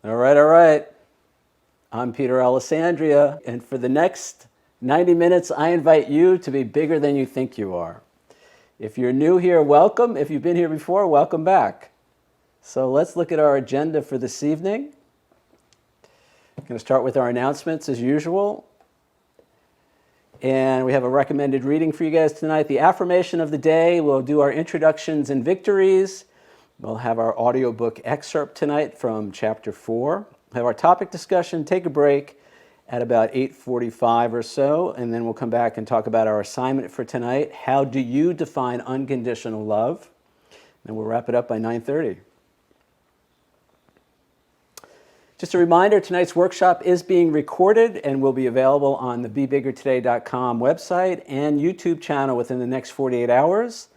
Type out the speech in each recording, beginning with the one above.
All right, all right. I'm Peter Alessandria, and for the next 90 minutes, I invite you to be bigger than you think you are. If you're new here, welcome. If you've been here before, welcome back. So let's look at our agenda for this evening. I'm going to start with our announcements as usual. And we have a recommended reading for you guys tonight. The affirmation of the day. We'll do our introductions and victories. We'll have our audiobook excerpt tonight from chapter 4. We'll have our topic discussion, take a break at about 8:45 or so, and then we'll come back and talk about our assignment for tonight. How do you define unconditional love? And we'll wrap it up by 9:30. Just a reminder, tonight's workshop is being recorded and will be available on the BeBiggerToday.com website and YouTube channel within the next 48 hours.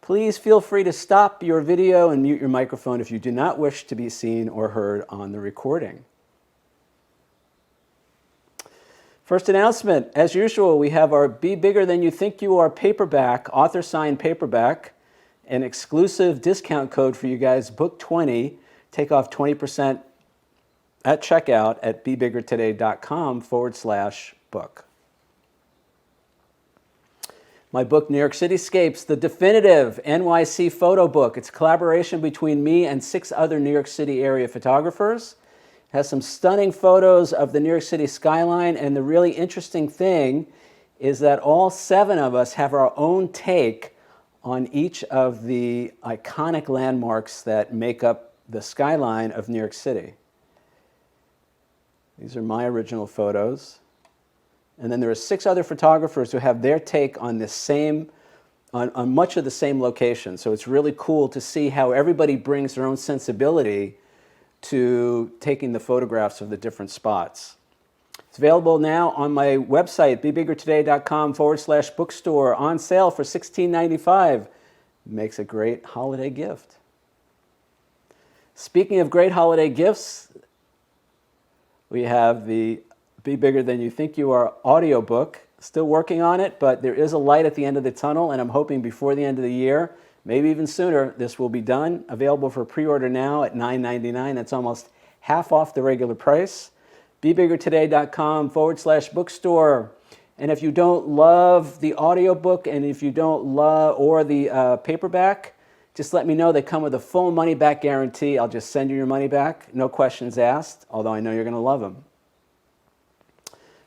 Please feel free to stop your video and mute your microphone if you do not wish to be seen or heard on the recording. First announcement, as usual, we have our Be Bigger Than You Think You Are paperback, author-signed paperback, an exclusive discount code for you guys, Book 20, take off 20% at checkout at bebiggertoday.com/book. My book, New York Cityscapes, the definitive NYC photo book. It's a collaboration between me and 6 other New York City area photographers. It has some stunning photos of the New York City skyline, and the really interesting thing is that all 7 of us have our own take on each of the iconic landmarks that make up the skyline of New York City. These are my original photos. And then there are 6 other photographers who have their take on the same, on much of the same location. So it's really cool to see how everybody brings their own sensibility to taking the photographs of the different spots. It's available now on my website, bebiggertoday.com/bookstore, on sale for $16.95. Makes a great holiday gift. Speaking of great holiday gifts, we have the Be Bigger Than You Think You Are audiobook. Still working on it, but there is a light at the end of the tunnel, and I'm hoping before the end of the year, maybe even sooner, this will be done. Available for pre-order now at $9.99. That's almost half off the regular price. bebiggertoday.com/bookstore. And if you don't love the audiobook and if you don't love, or the paperback, just let me know. They come with a full money-back guarantee. I'll just send you your money back. No questions asked, although I know you're going to love them.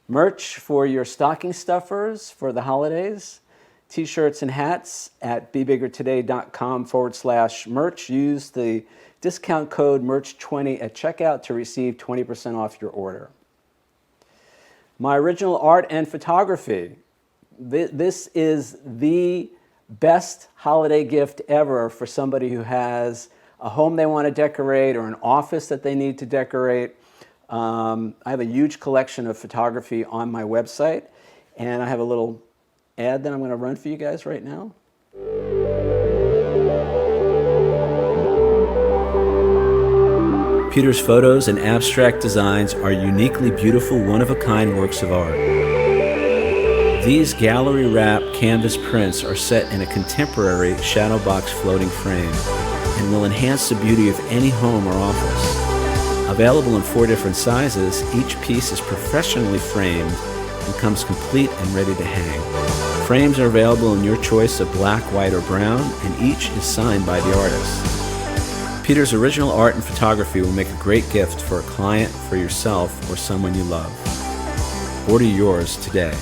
Merch for your stocking stuffers for the holidays. T-shirts and hats at bebiggertoday.com/merch. Use the discount code MERCH20 at checkout to receive 20% off your order. My original art and photography. This is the best holiday gift ever for somebody who has a home they want to decorate or an office that they need to decorate. I have a huge collection of photography on my website, and I have a little ad that I'm going to run for you guys right now. Peter's photos and abstract designs are uniquely beautiful, one-of-a-kind works of art. These gallery-wrapped canvas prints are set in a contemporary shadow box floating frame and will enhance the beauty of any home or office. Available in 4 different sizes, each piece is professionally framed and comes complete and ready to hang. Frames are available in your choice of black, white, or brown, and each is signed by the artist. Peter's original art and photography will make a great gift for a client, for yourself, or someone you love. Order yours today.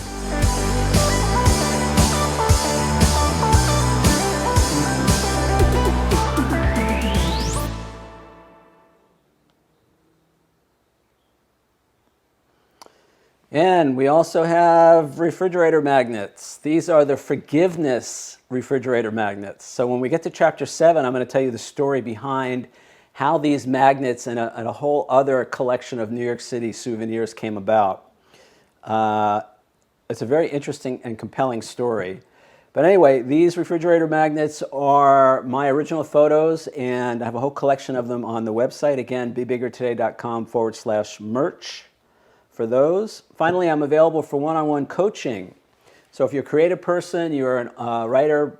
And we also have refrigerator magnets. These are the forgiveness refrigerator magnets. So when we get to chapter 7, I'm going to tell you the story behind how these magnets and a whole other collection of New York City souvenirs came about. It's a very interesting and compelling story. But anyway, these refrigerator magnets are my original photos, and I have a whole collection of them on the website. Again, bebiggertoday.com/merch. For those. Finally, I'm available for one-on-one coaching. So if you're a creative person, you're a writer,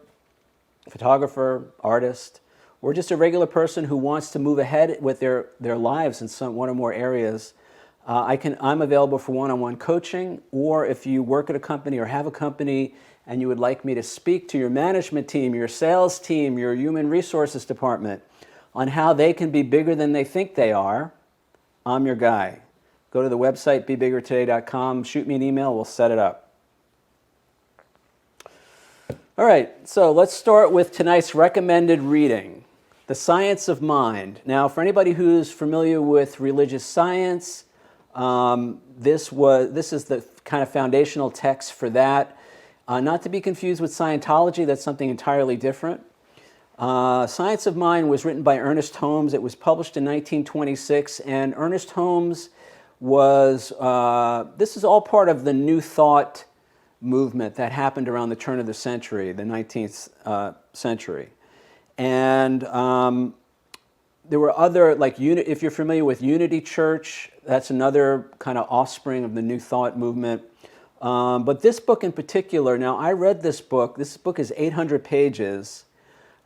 photographer, artist, or just a regular person who wants to move ahead with their lives in one or more areas, I'm available for one-on-one coaching, or if you work at a company or have a company and you would like me to speak to your management team, your sales team, your human resources department on how they can be bigger than they think they are, I'm your guy. Go to the website, bebiggertoday.com, shoot me an email, we'll set it up. All right, so let's start with tonight's recommended reading, The Science of Mind. Now, for anybody who's familiar with religious science, this is the kind of foundational text for that. Not to be confused with Scientology, that's something entirely different. Science of Mind was written by Ernest Holmes. It was published in 1926, and Ernest Holmes was, this is all part of the New Thought movement that happened around the turn of the century, the 19th century. And there were other, like, if you're familiar with Unity Church, that's another kind of offspring of the New Thought movement. But this book in particular, now I read this book. This book is 800 pages.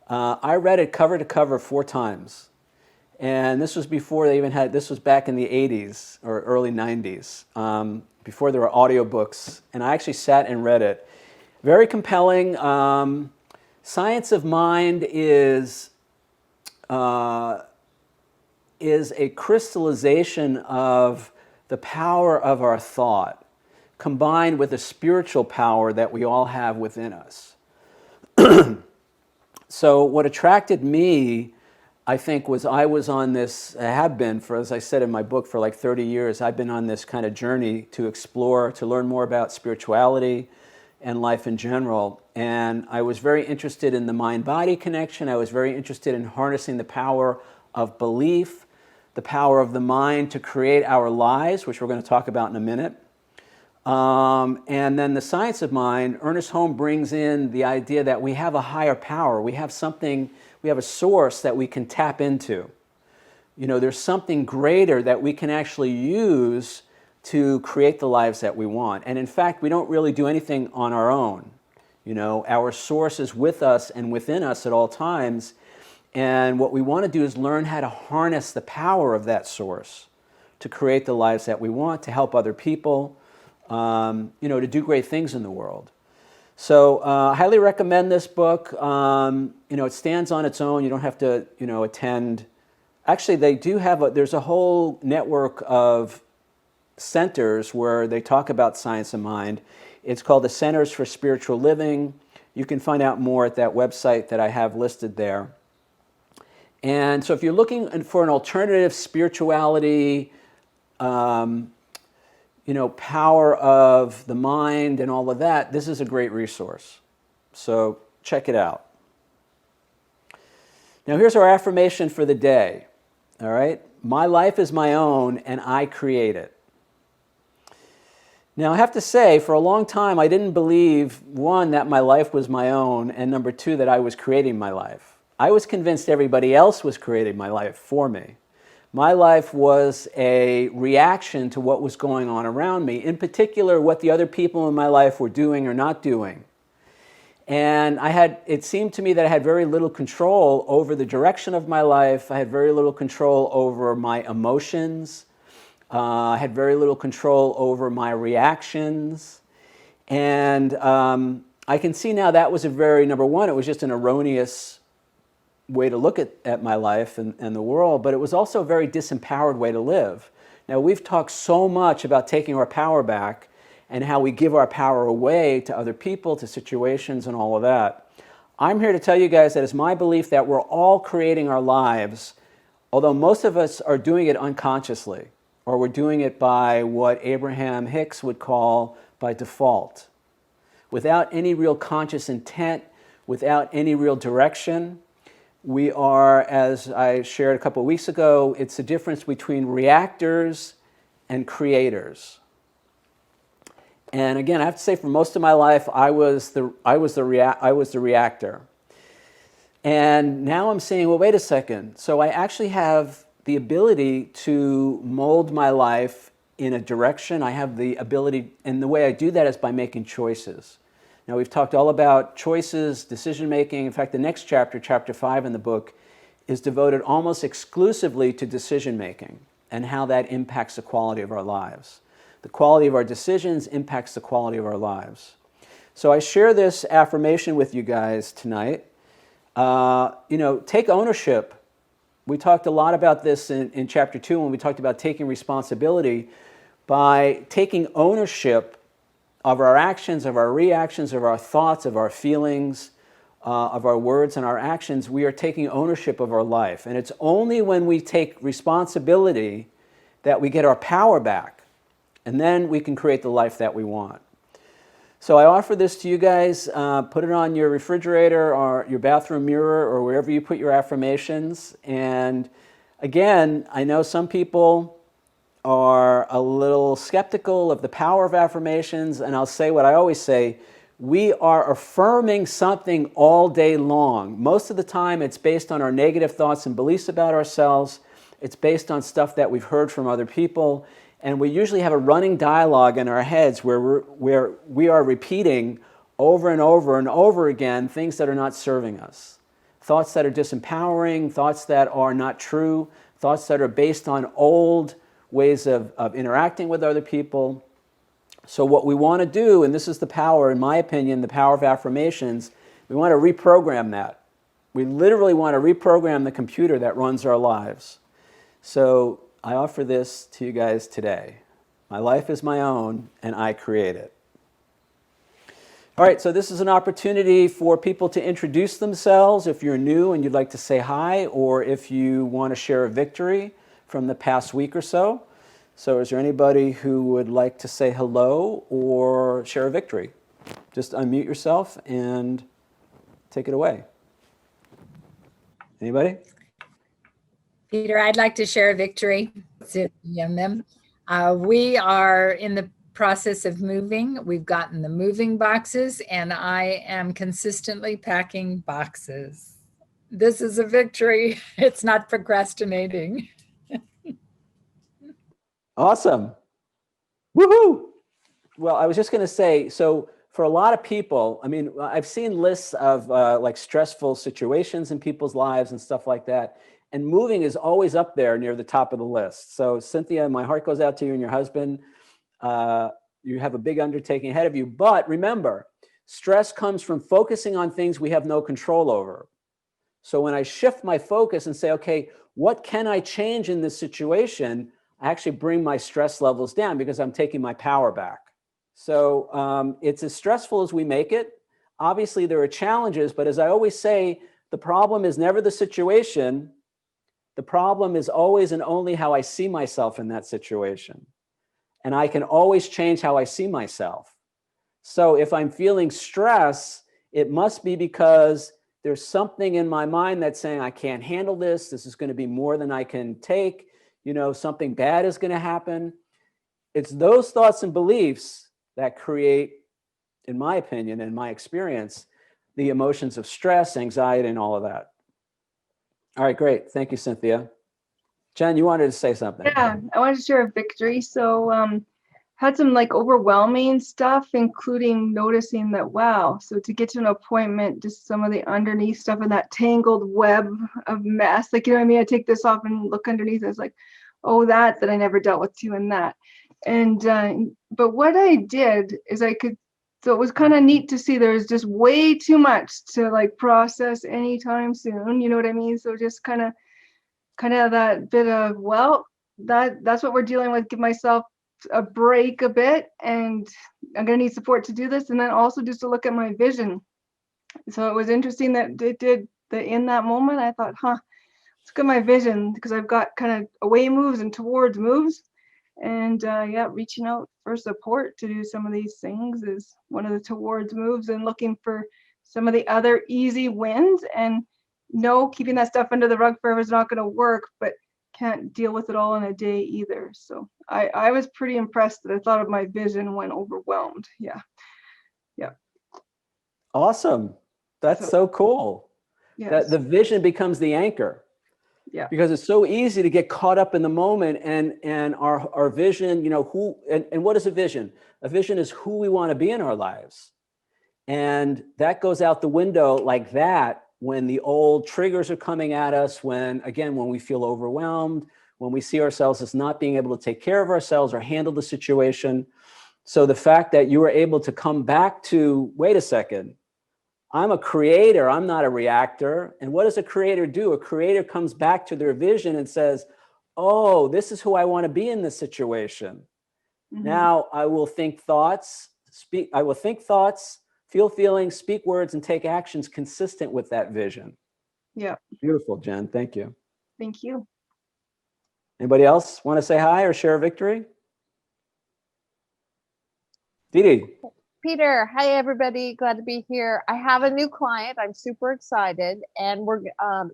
I read it cover to cover 4 times. And this was before they even had, this was back in the 80s or early 90s, before there were audiobooks. And I actually sat and read it. Very compelling. Science of Mind is a crystallization of the power of our thought, combined with the spiritual power that we all have within us. So what attracted me, I think, was I have been for, as I said in my book, for like 30 years, I've been on this kind of journey to explore, to learn more about spirituality and life in general. And I was very interested in the mind-body connection. I was very interested in harnessing the power of belief, the power of the mind to create our lives, which we're going to talk about in a minute. And then the Science of Mind, Ernest Holmes brings in the idea that we have a higher power. We have a source that we can tap into. You know, there's something greater that we can actually use to create the lives that we want. And in fact, we don't really do anything on our own. You know, our source is with us and within us at all times. And what we want to do is learn how to harness the power of that source to create the lives that we want, to help other people, to do great things in the world. So I highly recommend this book. It stands on its own. You don't have to, attend. Actually, they do have there's a whole network of centers where they talk about Science of Mind. It's called the Centers for Spiritual Living. You can find out more at that website that I have listed there. And so if you're looking for an alternative spirituality, power of the mind and all of that, this is a great resource. So check it out. Now here's our affirmation for the day. All right? My life is my own and I create it. Now I have to say, for a long time I didn't believe, 1, that my life was my own, and number 2, that I was creating my life. I was convinced everybody else was creating my life for me. My life was a reaction to what was going on around me, in particular what the other people in my life were doing or not doing. And it seemed to me that I had very little control over the direction of my life. I had very little control over my emotions. I had very little control over my reactions. And I can see now that was number 1, it was just an erroneous way to look at my life and the world, but it was also a very disempowered way to live. Now, we've talked so much about taking our power back and how we give our power away to other people, to situations, and all of that. I'm here to tell you guys that it's my belief that we're all creating our lives, although most of us are doing it unconsciously, or we're doing it by what Abraham Hicks would call by default. Without any real conscious intent, without any real direction. We are, as I shared a couple of weeks ago, it's the difference between reactors and creators. And again, I have to say, for most of my life, I was the reactor. And now I'm saying, well, wait a second. So I actually have the ability to mold my life in a direction. I have the ability, and the way I do that is by making choices. Now, we've talked all about choices, decision-making. In fact, the next chapter, chapter 5 in the book, is devoted almost exclusively to decision making and how that impacts the quality of our lives. The quality of our decisions impacts the quality of our lives. So I share this affirmation with you guys tonight. Take ownership. We talked a lot about this in chapter 2 when we talked about taking responsibility. By taking ownership of our actions, of our reactions, of our thoughts, of our feelings, of our words and our actions, we are taking ownership of our life. And it's only when we take responsibility that we get our power back. And then we can create the life that we want. So I offer this to you guys. Put it on your refrigerator or your bathroom mirror or wherever you put your affirmations. And again, I know some people are a little skeptical of the power of affirmations, and I'll say what I always say: we are affirming something all day long. Most of the time it's based on our negative thoughts and beliefs about ourselves. It's based on stuff that we've heard from other people, and we usually have a running dialogue in our heads where we are repeating over and over and over again things that are not serving us. Thoughts that are disempowering, thoughts that are not true, thoughts that are based on old ways of interacting with other people. So what we want to do, and this is the power, in my opinion, the power of affirmations, we want to reprogram that. We literally want to reprogram the computer that runs our lives. So I offer this to you guys today. My life is my own, and I create it. All right, so this is an opportunity for people to introduce themselves if you're new and you'd like to say hi, or if you want to share a victory from the past week or so. So is there anybody who would like to say hello or share a victory? Just unmute yourself and take it away. Anybody? Peter, I'd like to share a victory. We are in the process of moving. We've gotten the moving boxes, and I am consistently packing boxes. This is a victory. It's not procrastinating. Awesome. Woohoo! Well, I was just going to say, so for a lot of people, I mean, I've seen lists of like stressful situations in people's lives and stuff like that. And moving is always up there near the top of the list. So Cynthia, my heart goes out to you and your husband. You have a big undertaking ahead of you. But remember, stress comes from focusing on things we have no control over. So when I shift my focus and say, okay, what can I change in this situation? I actually bring my stress levels down because I'm taking my power back. So it's as stressful as we make it. Obviously, there are challenges, but as I always say, the problem is never the situation. The problem is always and only how I see myself in that situation. And I can always change how I see myself. So if I'm feeling stress, it must be because there's something in my mind that's saying, I can't handle this. This is going to be more than I can take. You know, something bad is going to happen. It's those thoughts and beliefs that create, in my opinion, in my experience, the emotions of stress, anxiety, and all of that. All right, great. Thank you, Cynthia. Jen, you wanted to say something. Yeah, I wanted to share a victory. So had some like overwhelming stuff, including noticing that, wow, so to get to an appointment, just some of the underneath stuff in that tangled web of mess, like, you know what I mean? I take this off and look underneath. I was like, oh, that I never dealt with doing that. And, but what I did is so it was kind of neat to see there was just way too much to like process anytime soon. You know what I mean? So just kind of that bit of, well, that's what we're dealing with. Give myself a break a bit, and I'm going to need support to do this. And then also just to look at my vision. So it was interesting that it did in that moment. I thought, let's look at my vision, because I've got kind of away moves and towards moves. And reaching out for support to do some of these things is one of the towards moves, and looking for some of the other easy wins. And no, keeping that stuff under the rug forever is not going to work, but can't deal with it all in a day either. So I was pretty impressed that I thought of my vision when overwhelmed. Yeah. Awesome. That's so cool. Yes. That the vision becomes the anchor. Yeah. Because it's so easy to get caught up in the moment, and our vision, you know, and what is a vision? A vision is who we want to be in our lives. And that goes out the window like that when the old triggers are coming at us, when we feel overwhelmed, when we see ourselves as not being able to take care of ourselves or handle the situation. So the fact that you were able to come back to, wait a second, I'm a creator, I'm not a reactor. And what does a creator do? A creator comes back to their vision and says, oh, this is who I want to be in this situation. Mm-hmm. Now I will think thoughts, feel feelings, speak words, and take actions consistent with that vision. Yeah. Beautiful, Jen. Thank you. Thank you. Anybody else want to say hi or share a victory? Dee. Peter, hi everybody, glad to be here. I have a new client. I'm super excited, and we're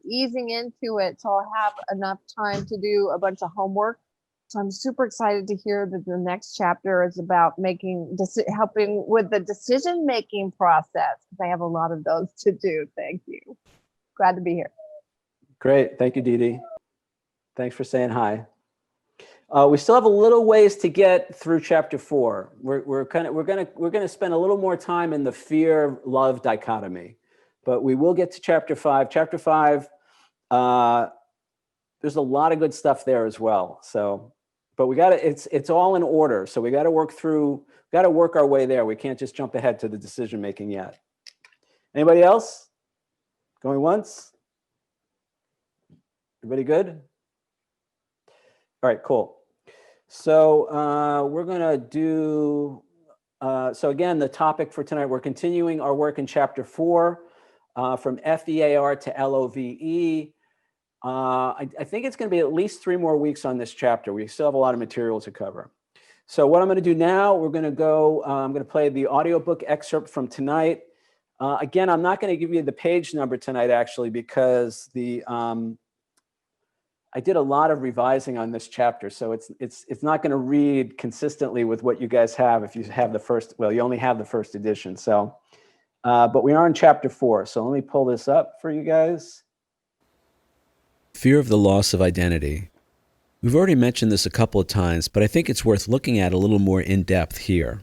easing into it, so I'll have enough time to do a bunch of homework. So I'm super excited to hear that the next chapter is about helping with the decision-making process, because I have a lot of those to do. Thank you. Glad to be here. Great, thank you, Dee. Thanks for saying hi. We still have a little ways to get through chapter 4. We're gonna spend a little more time in the fear-love dichotomy, but we will get to chapter 5. Chapter 5, there's a lot of good stuff there as well. So, but it's all in order. So we got to work our way there. We can't just jump ahead to the decision making yet. Anybody else? Going once? Everybody good? All right, cool. So we're going to do, so again, the topic for tonight, we're continuing our work in chapter 4, from FEAR to LOVE. I think it's going to be at least 3 more weeks on this chapter. We still have a lot of material to cover. So what I'm going to do now, we're going to go, I'm going to play the audiobook excerpt from tonight. Again, I'm not going to give you the page number tonight, actually, because I did a lot of revising on this chapter, so it's not going to read consistently with what you guys have if you have the first, well, you only have the first edition. So, but we are in chapter 4. So let me pull this up for you guys. Fear of the loss of identity. We've already mentioned this a couple of times, but I think it's worth looking at a little more in depth here.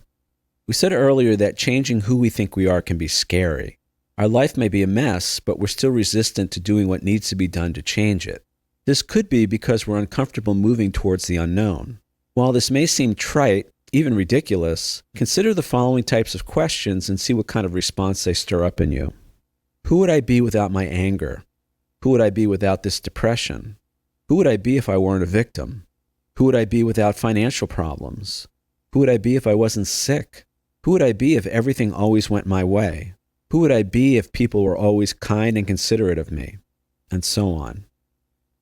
We said earlier that changing who we think we are can be scary. Our life may be a mess, but we're still resistant to doing what needs to be done to change it. This could be because we're uncomfortable moving towards the unknown. While this may seem trite, even ridiculous, consider the following types of questions and see what kind of response they stir up in you. Who would I be without my anger? Who would I be without this depression? Who would I be if I weren't a victim? Who would I be without financial problems? Who would I be if I wasn't sick? Who would I be if everything always went my way? Who would I be if people were always kind and considerate of me? And so on.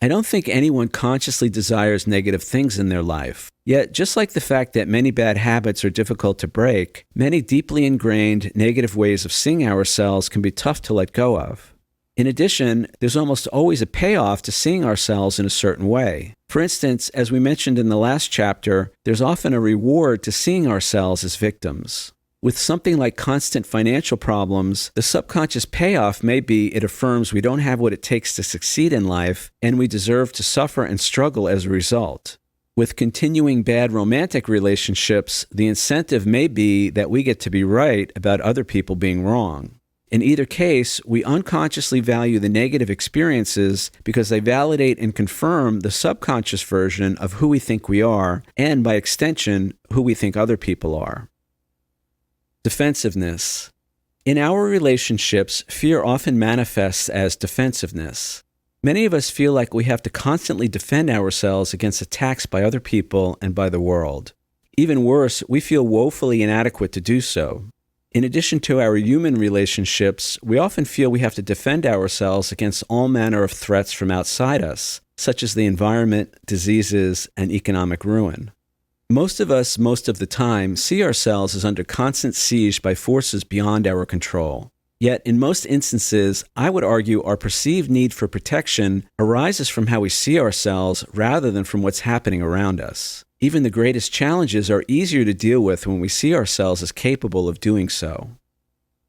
I don't think anyone consciously desires negative things in their life. Yet, just like the fact that many bad habits are difficult to break, many deeply ingrained negative ways of seeing ourselves can be tough to let go of. In addition, there's almost always a payoff to seeing ourselves in a certain way. For instance, as we mentioned in the last chapter, there's often a reward to seeing ourselves as victims. With something like constant financial problems, the subconscious payoff may be it affirms we don't have what it takes to succeed in life, and we deserve to suffer and struggle as a result. With continuing bad romantic relationships, the incentive may be that we get to be right about other people being wrong. In either case, we unconsciously value the negative experiences because they validate and confirm the subconscious version of who we think we are, and by extension, who we think other people are. Defensiveness. In our relationships, fear often manifests as defensiveness. Many of us feel like we have to constantly defend ourselves against attacks by other people and by the world. Even worse, we feel woefully inadequate to do so. In addition to our human relationships, we often feel we have to defend ourselves against all manner of threats from outside us, such as the environment, diseases, and economic ruin. Most of us, most of the time, see ourselves as under constant siege by forces beyond our control. Yet, in most instances, I would argue our perceived need for protection arises from how we see ourselves rather than from what's happening around us. Even the greatest challenges are easier to deal with when we see ourselves as capable of doing so.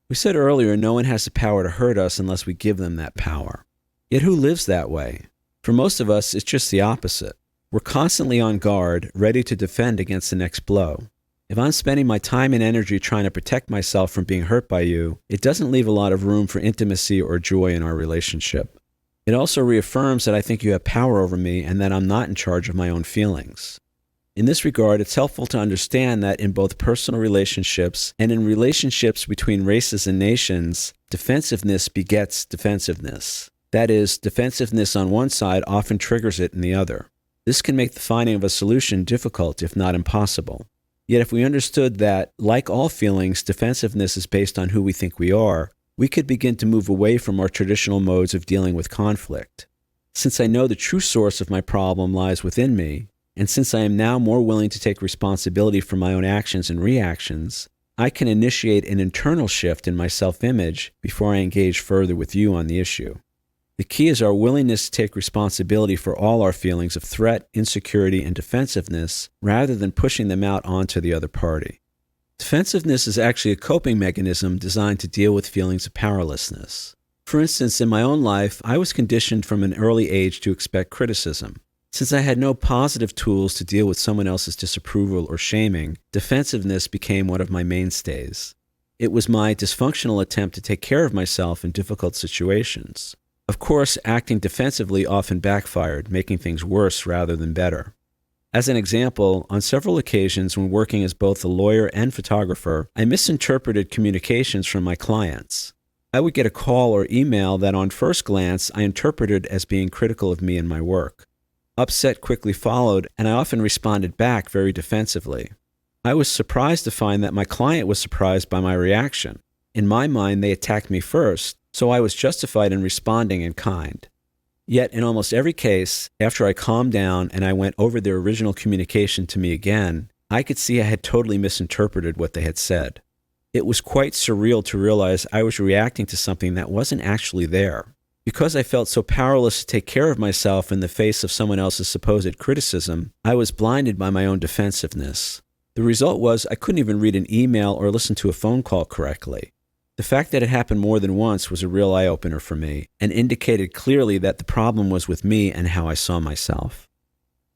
We said earlier, no one has the power to hurt us unless we give them that power. Yet who lives that way? For most of us, it's just the opposite. We're constantly on guard, ready to defend against the next blow. If I'm spending my time and energy trying to protect myself from being hurt by you, it doesn't leave a lot of room for intimacy or joy in our relationship. It also reaffirms that I think you have power over me and that I'm not in charge of my own feelings. In this regard, it's helpful to understand that in both personal relationships and in relationships between races and nations, defensiveness begets defensiveness. That is, defensiveness on one side often triggers it in the other. This can make the finding of a solution difficult, if not impossible. Yet if we understood that, like all feelings, defensiveness is based on who we think we are, we could begin to move away from our traditional modes of dealing with conflict. Since I know the true source of my problem lies within me, and since I am now more willing to take responsibility for my own actions and reactions, I can initiate an internal shift in my self-image before I engage further with you on the issue. The key is our willingness to take responsibility for all our feelings of threat, insecurity, and defensiveness, rather than pushing them out onto the other party. Defensiveness is actually a coping mechanism designed to deal with feelings of powerlessness. For instance, in my own life, I was conditioned from an early age to expect criticism. Since I had no positive tools to deal with someone else's disapproval or shaming, defensiveness became one of my mainstays. It was my dysfunctional attempt to take care of myself in difficult situations. Of course, acting defensively often backfired, making things worse rather than better. As an example, on several occasions when working as both a lawyer and photographer, I misinterpreted communications from my clients. I would get a call or email that on first glance I interpreted as being critical of me and my work. Upset quickly followed, and I often responded back very defensively. I was surprised to find that my client was surprised by my reaction. In my mind, they attacked me first, so I was justified in responding in kind. Yet in almost every case, after I calmed down and I went over their original communication to me again, I could see I had totally misinterpreted what they had said. It was quite surreal to realize I was reacting to something that wasn't actually there. Because I felt so powerless to take care of myself in the face of someone else's supposed criticism, I was blinded by my own defensiveness. The result was I couldn't even read an email or listen to a phone call correctly. The fact that it happened more than once was a real eye-opener for me and indicated clearly that the problem was with me and how I saw myself.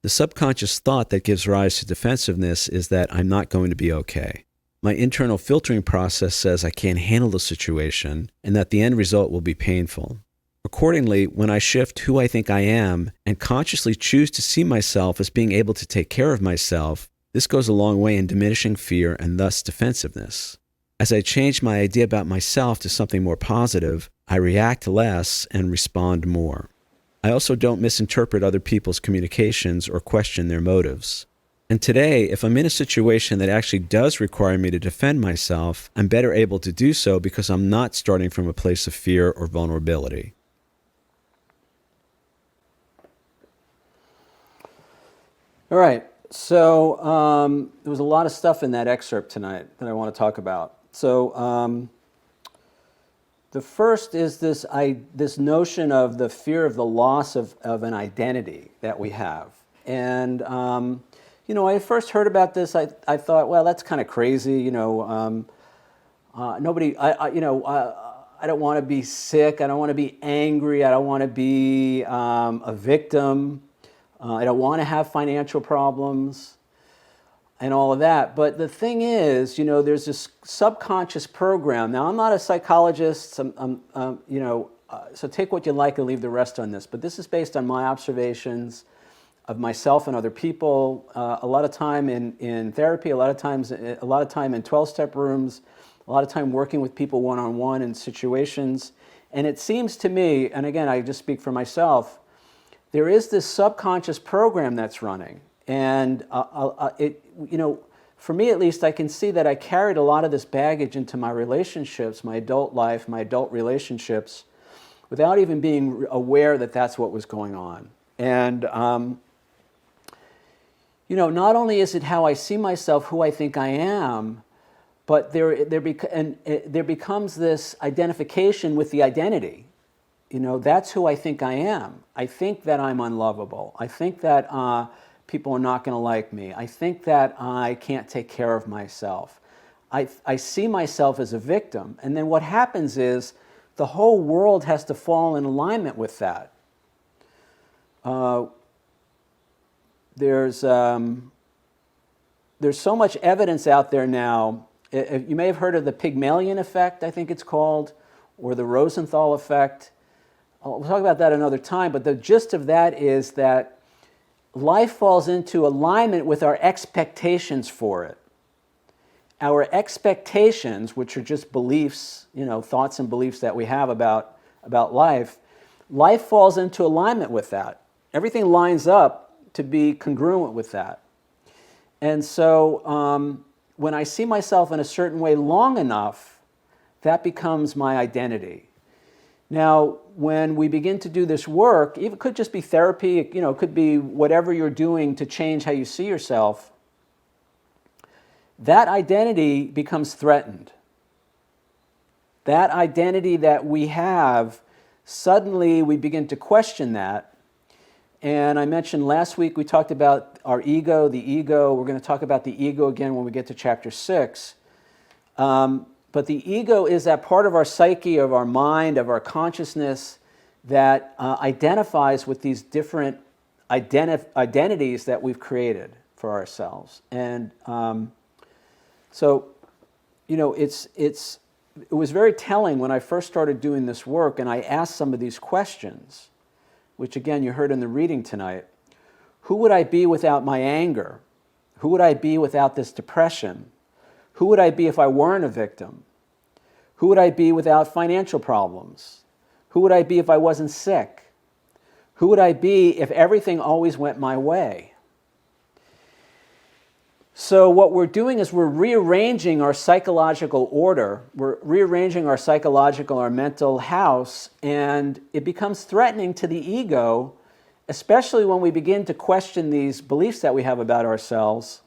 The subconscious thought that gives rise to defensiveness is that I'm not going to be okay. My internal filtering process says I can't handle the situation and that the end result will be painful. Accordingly, when I shift who I think I am and consciously choose to see myself as being able to take care of myself, this goes a long way in diminishing fear and thus defensiveness. As I change my idea about myself to something more positive, I react less and respond more. I also don't misinterpret other people's communications or question their motives. And today, if I'm in a situation that actually does require me to defend myself, I'm better able to do so because I'm not starting from a place of fear or vulnerability. All right, so there was a lot of stuff in that excerpt tonight that I want to talk about. So the first is this notion of the fear of the loss of an identity that we have. And, I first heard about this, I thought, well, that's kind of crazy, I don't want to be sick, I don't want to be angry, I don't want to be a victim. I don't want to have financial problems and all of that. But the thing is, there's this subconscious program. Now, I'm not a psychologist, so take what you like and leave the rest on this. But this is based on my observations of myself and other people. A lot of time in therapy, a lot of time in 12-step rooms, a lot of time working with people one-on-one in situations. And it seems to me, and again, I just speak for myself, there is this subconscious program that's running, and for me at least, I can see that I carried a lot of this baggage into my relationships, my adult life, my adult relationships, without even being aware that that's what was going on. And not only is it how I see myself, who I think I am, but there becomes this identification with the identity. That's who I think I am. I think that I'm unlovable. I think that people are not going to like me. I think that I can't take care of myself. I see myself as a victim. And then what happens is the whole world has to fall in alignment with that. There's there's so much evidence out there now. You may have heard of the Pygmalion effect, I think it's called, or the Rosenthal effect. We'll talk about that another time, but the gist of that is that life falls into alignment with our expectations for it. Our expectations, which are just beliefs, thoughts and beliefs that we have about life falls into alignment with that. Everything lines up to be congruent with that. And so when I see myself in a certain way long enough, that becomes my identity. Now, when we begin to do this work, it could just be therapy, it could be whatever you're doing to change how you see yourself, that identity becomes threatened. That identity that we have, suddenly we begin to question that. And I mentioned last week we talked about our ego, the ego. We're going to talk about the ego again when we get to chapter 6. But the ego is that part of our psyche, of our mind, of our consciousness that identifies with these different identities that we've created for ourselves. And so, it was very telling when I first started doing this work and I asked some of these questions, which again you heard in the reading tonight. Who would I be without my anger? Who would I be without this depression? Who would I be if I weren't a victim? Who would I be without financial problems? Who would I be if I wasn't sick? Who would I be if everything always went my way? So what we're doing is we're rearranging our psychological order, we're rearranging our mental house, and it becomes threatening to the ego, especially when we begin to question these beliefs that we have about ourselves.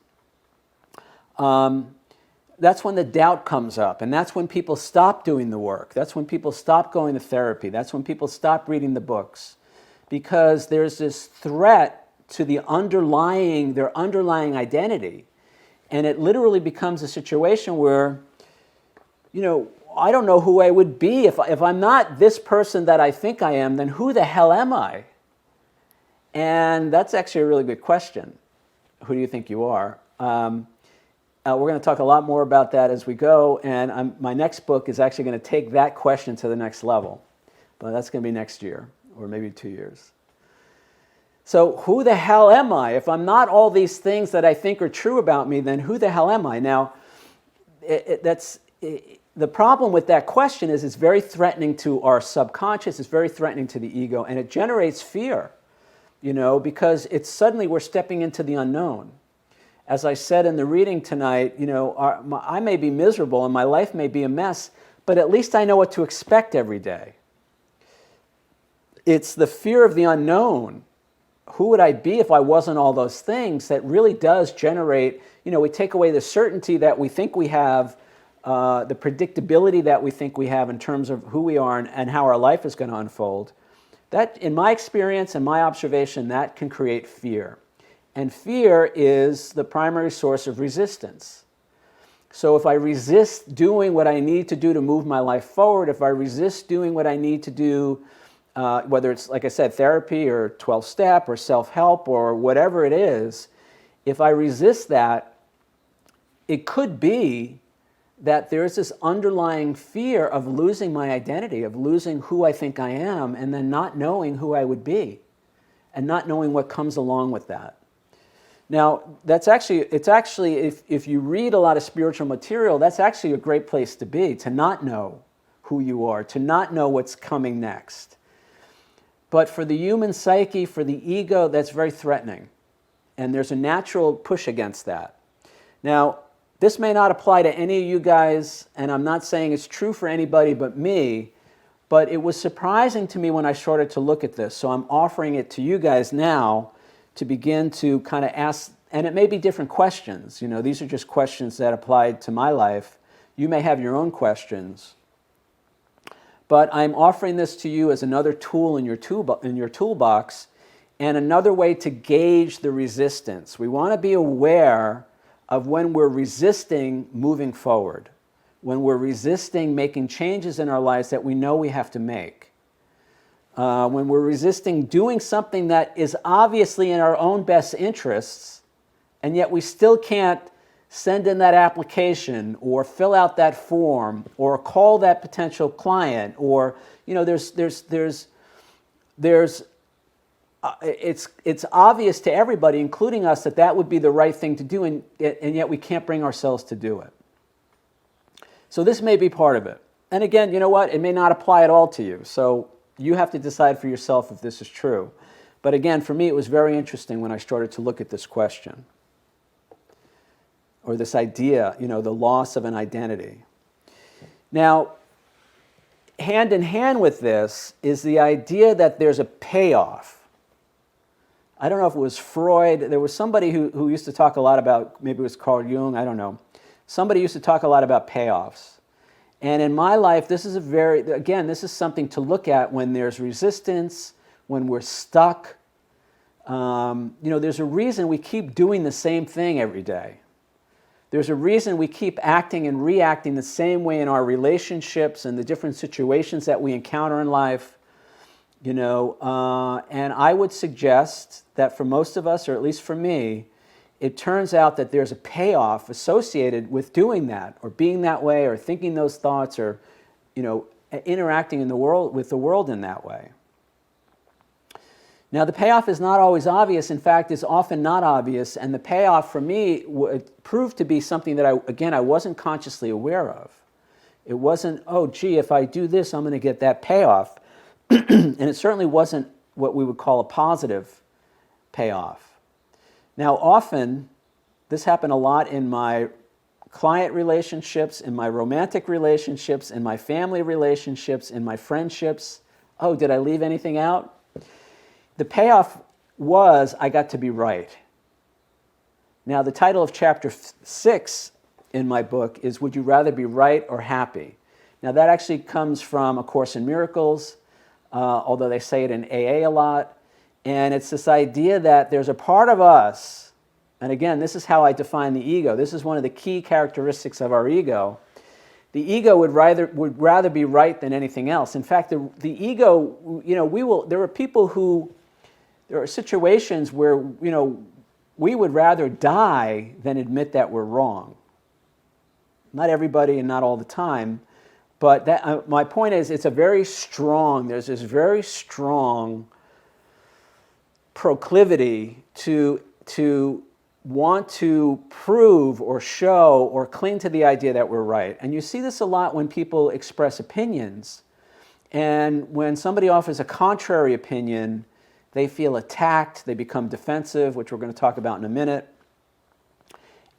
That's when the doubt comes up, and that's when people stop doing the work. That's when people stop going to therapy. That's when people stop reading the books, because there's this threat to their underlying identity. And it literally becomes a situation where, I don't know who I would be. If I'm not this person that I think I am, then who the hell am I? And that's actually a really good question. Who do you think you are? We're going to talk a lot more about that as we go. And my next book is actually going to take that question to the next level. But that's going to be next year, or maybe 2 years. So who the hell am I? If I'm not all these things that I think are true about me, then who the hell am I? Now, the problem with that question is it's very threatening to our subconscious, it's very threatening to the ego, and it generates fear, because it's suddenly we're stepping into the unknown. As I said in the reading tonight, I may be miserable and my life may be a mess, but at least I know what to expect every day. It's the fear of the unknown. Who would I be if I wasn't all those things? That really does generate, we take away the certainty that we think we have, the predictability that we think we have in terms of who we are and how our life is going to unfold. That, in my experience and my observation, that can create fear. And fear is the primary source of resistance. So if I resist doing what I need to do to move my life forward, if I resist doing what I need to do, whether it's, like I said, therapy or 12-step or self-help or whatever it is, if I resist that, it could be that there's this underlying fear of losing my identity, of losing who I think I am, and then not knowing who I would be, and not knowing what comes along with that. Now, it's actually, if you read a lot of spiritual material, that's actually a great place to be, to not know who you are, to not know what's coming next. But for the human psyche, for the ego, that's very threatening. And there's a natural push against that. Now, this may not apply to any of you guys, and I'm not saying it's true for anybody but me, but it was surprising to me when I started to look at this. So I'm offering it to you guys now to begin to kind of ask, and it may be different questions. These are just questions that applied to my life. You may have your own questions. But I'm offering this to you as another tool in your toolbox and another way to gauge the resistance. We want to be aware of when we're resisting moving forward, when we're resisting making changes in our lives that we know we have to make, when we're resisting doing something that is obviously in our own best interests, and yet we still can't send in that application or fill out that form or call that potential client, or it's obvious to everybody, including us, that that would be the right thing to do, and yet we can't bring ourselves to do it. So this may be part of it. And again, you know what? It may not apply at all to you. So you have to decide for yourself if this is true. But again, for me, it was very interesting when I started to look at this question, or this idea, the loss of an identity. Now, hand in hand with this is the idea that there's a payoff. I don't know if it was Freud. There was somebody who used to talk a lot about, maybe it was Carl Jung, I don't know. Somebody used to talk a lot about payoffs. And in my life, this is this is something to look at when there's resistance, when we're stuck. There's a reason we keep doing the same thing every day. There's a reason we keep acting and reacting the same way in our relationships and the different situations that we encounter in life. And I would suggest that for most of us, or at least for me, it turns out that there's a payoff associated with doing that, or being that way, or thinking those thoughts, or interacting with the world in that way. Now, the payoff is not always obvious. In fact, it's often not obvious. And the payoff for me proved to be something that I wasn't consciously aware of. It wasn't, oh, gee, if I do this, I'm going to get that payoff. And it certainly wasn't what we would call a positive payoff. Now, often, this happened a lot in my client relationships, in my romantic relationships, in my family relationships, in my friendships. Oh, did I leave anything out? The payoff was I got to be right. Now, the title of chapter 6 in my book is Would You Rather Be Right or Happy? Now, that actually comes from A Course in Miracles, although they say it in AA a lot. And it's this idea that there's a part of us, and again, this is how I define the ego. This is one of the key characteristics of our ego. The ego would rather be right than anything else. In fact, the ego, there are situations where, we would rather die than admit that we're wrong. Not everybody and not all the time, but my point is there's this very strong proclivity to want to prove or show or cling to the idea that we're right. And you see this a lot when people express opinions. And when somebody offers a contrary opinion, they feel attacked, they become defensive, which we're going to talk about in a minute.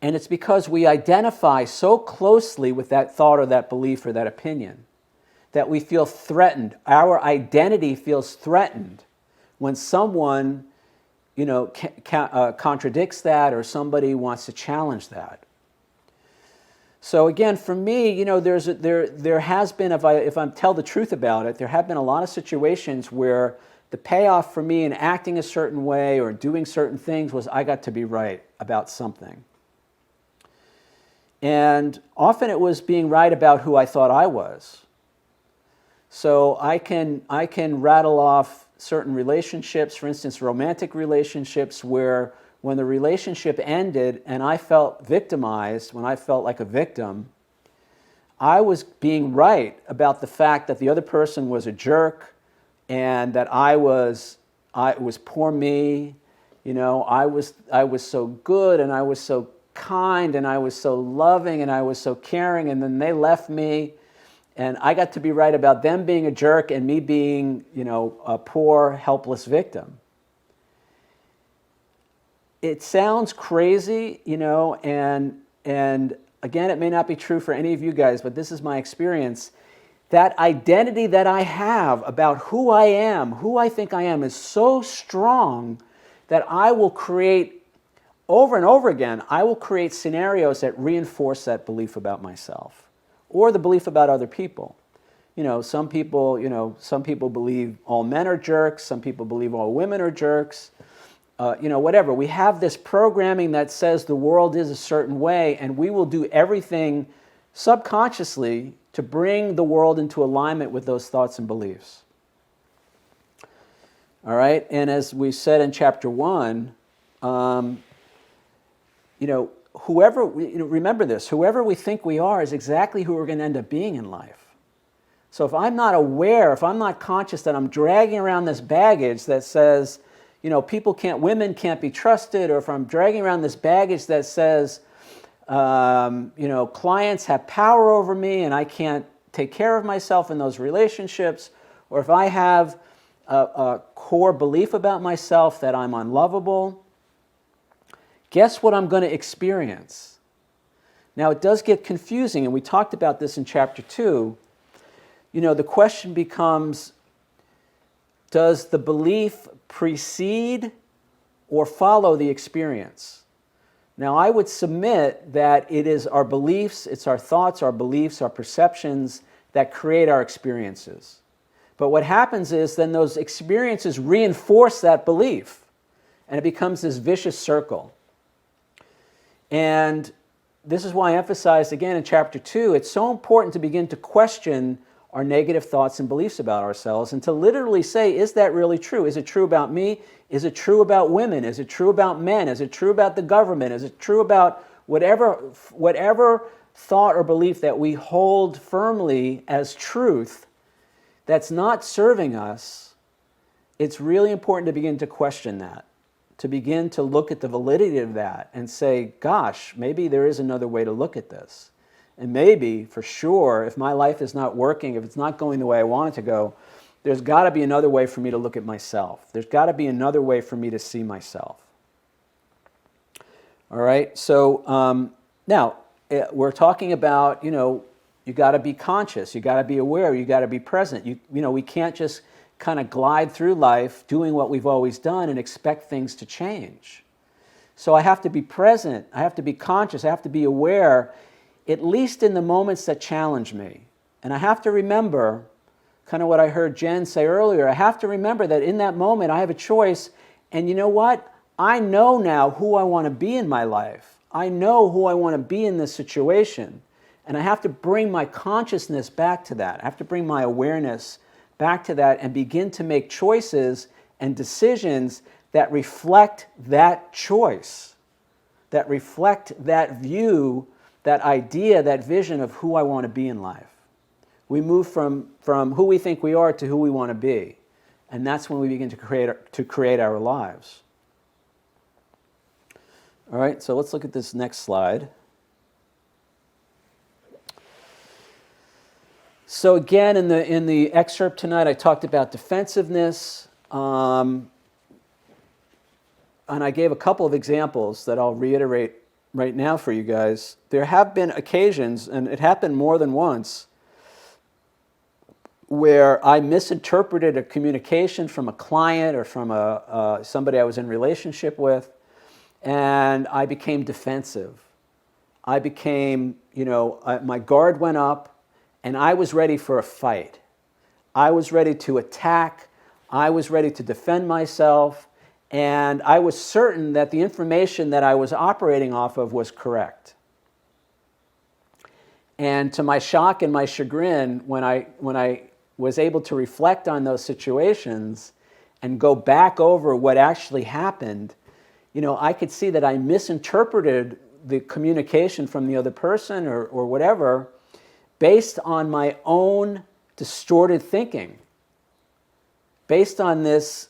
And it's because we identify so closely with that thought or that belief or that opinion that we feel threatened. Our identity feels threatened when someone contradicts that, or somebody wants to challenge that. So again, for me, there has been, if I tell the truth about it, there have been a lot of situations where the payoff for me in acting a certain way or doing certain things was I got to be right about something. And often it was being right about who I thought I was. So I can rattle off certain relationships, for instance, romantic relationships, where when the relationship ended and I felt victimized, when I felt like a victim, I was being right about the fact that the other person was a jerk, and that it was poor me. I was so good, and I was so kind, and I was so loving, and I was so caring, and then they left me. And I got to be right about them being a jerk and me being, a poor, helpless victim. It sounds crazy, and again, it may not be true for any of you guys, but this is my experience. That identity that I have about who I am, who I think I am, is so strong that I will create, over and over again, I will create scenarios that reinforce that belief about myself. Or the belief about other people. Some people believe all men are jerks. Some people believe all women are jerks. Whatever. We have this programming that says the world is a certain way, and we will do everything subconsciously to bring the world into alignment with those thoughts and beliefs. All right? And as we said in chapter 1, remember this, whoever we think we are is exactly who we're going to end up being in life. So if I'm not aware, if I'm not conscious that I'm dragging around this baggage that says, women can't be trusted, or if I'm dragging around this baggage that says, clients have power over me and I can't take care of myself in those relationships, or if I have a core belief about myself that I'm unlovable, guess what I'm going to experience? Now, it does get confusing, and we talked about this in chapter 2. The question becomes, does the belief precede or follow the experience? Now, I would submit that it is our beliefs, it's our thoughts, our beliefs, our perceptions that create our experiences. But what happens is then those experiences reinforce that belief, and it becomes this vicious circle. And this is why I emphasized again in chapter 2, it's so important to begin to question our negative thoughts and beliefs about ourselves and to literally say, is that really true? Is it true about me? Is it true about women? Is it true about men? Is it true about the government? Is it true about whatever thought or belief that we hold firmly as truth that's not serving us? It's really important to begin to question that, to begin to look at the validity of that and say, gosh, maybe there is another way to look at this. And maybe, for sure, if my life is not working, if it's not going the way I want it to go, there's got to be another way for me to look at myself. There's got to be another way for me to see myself. All right, so now we're talking about, you got to be conscious, you got to be aware, you got to be present. We can't just kind of glide through life doing what we've always done and expect things to change. So I have to be present, I have to be conscious, I have to be aware, at least in the moments that challenge me. And I have to remember, kind of what I heard Jen say earlier, I have to remember that in that moment I have a choice, and you know what? I know now who I want to be in my life. I know who I want to be in this situation. And I have to bring my consciousness back to that. I have to bring my awareness back to that and begin to make choices and decisions that reflect that choice, that reflect that view, that idea, that vision of who I want to be in life. We move from who we think we are to who we want to be. And that's when we begin to create our lives. All right, so let's look at this next slide. So again, in the excerpt tonight, I talked about defensiveness, and I gave a couple of examples that I'll reiterate right now for you guys. There have been occasions, and it happened more than once, where I misinterpreted a communication from a client or from somebody I was in relationship with, and I became defensive. I became, my guard went up, and I was ready for a fight. I was ready to attack. I was ready to defend myself. And I was certain that the information that I was operating off of was correct. And to my shock and my chagrin, when I was able to reflect on those situations and go back over what actually happened, I could see that I misinterpreted the communication from the other person or whatever based on my own distorted thinking, based on this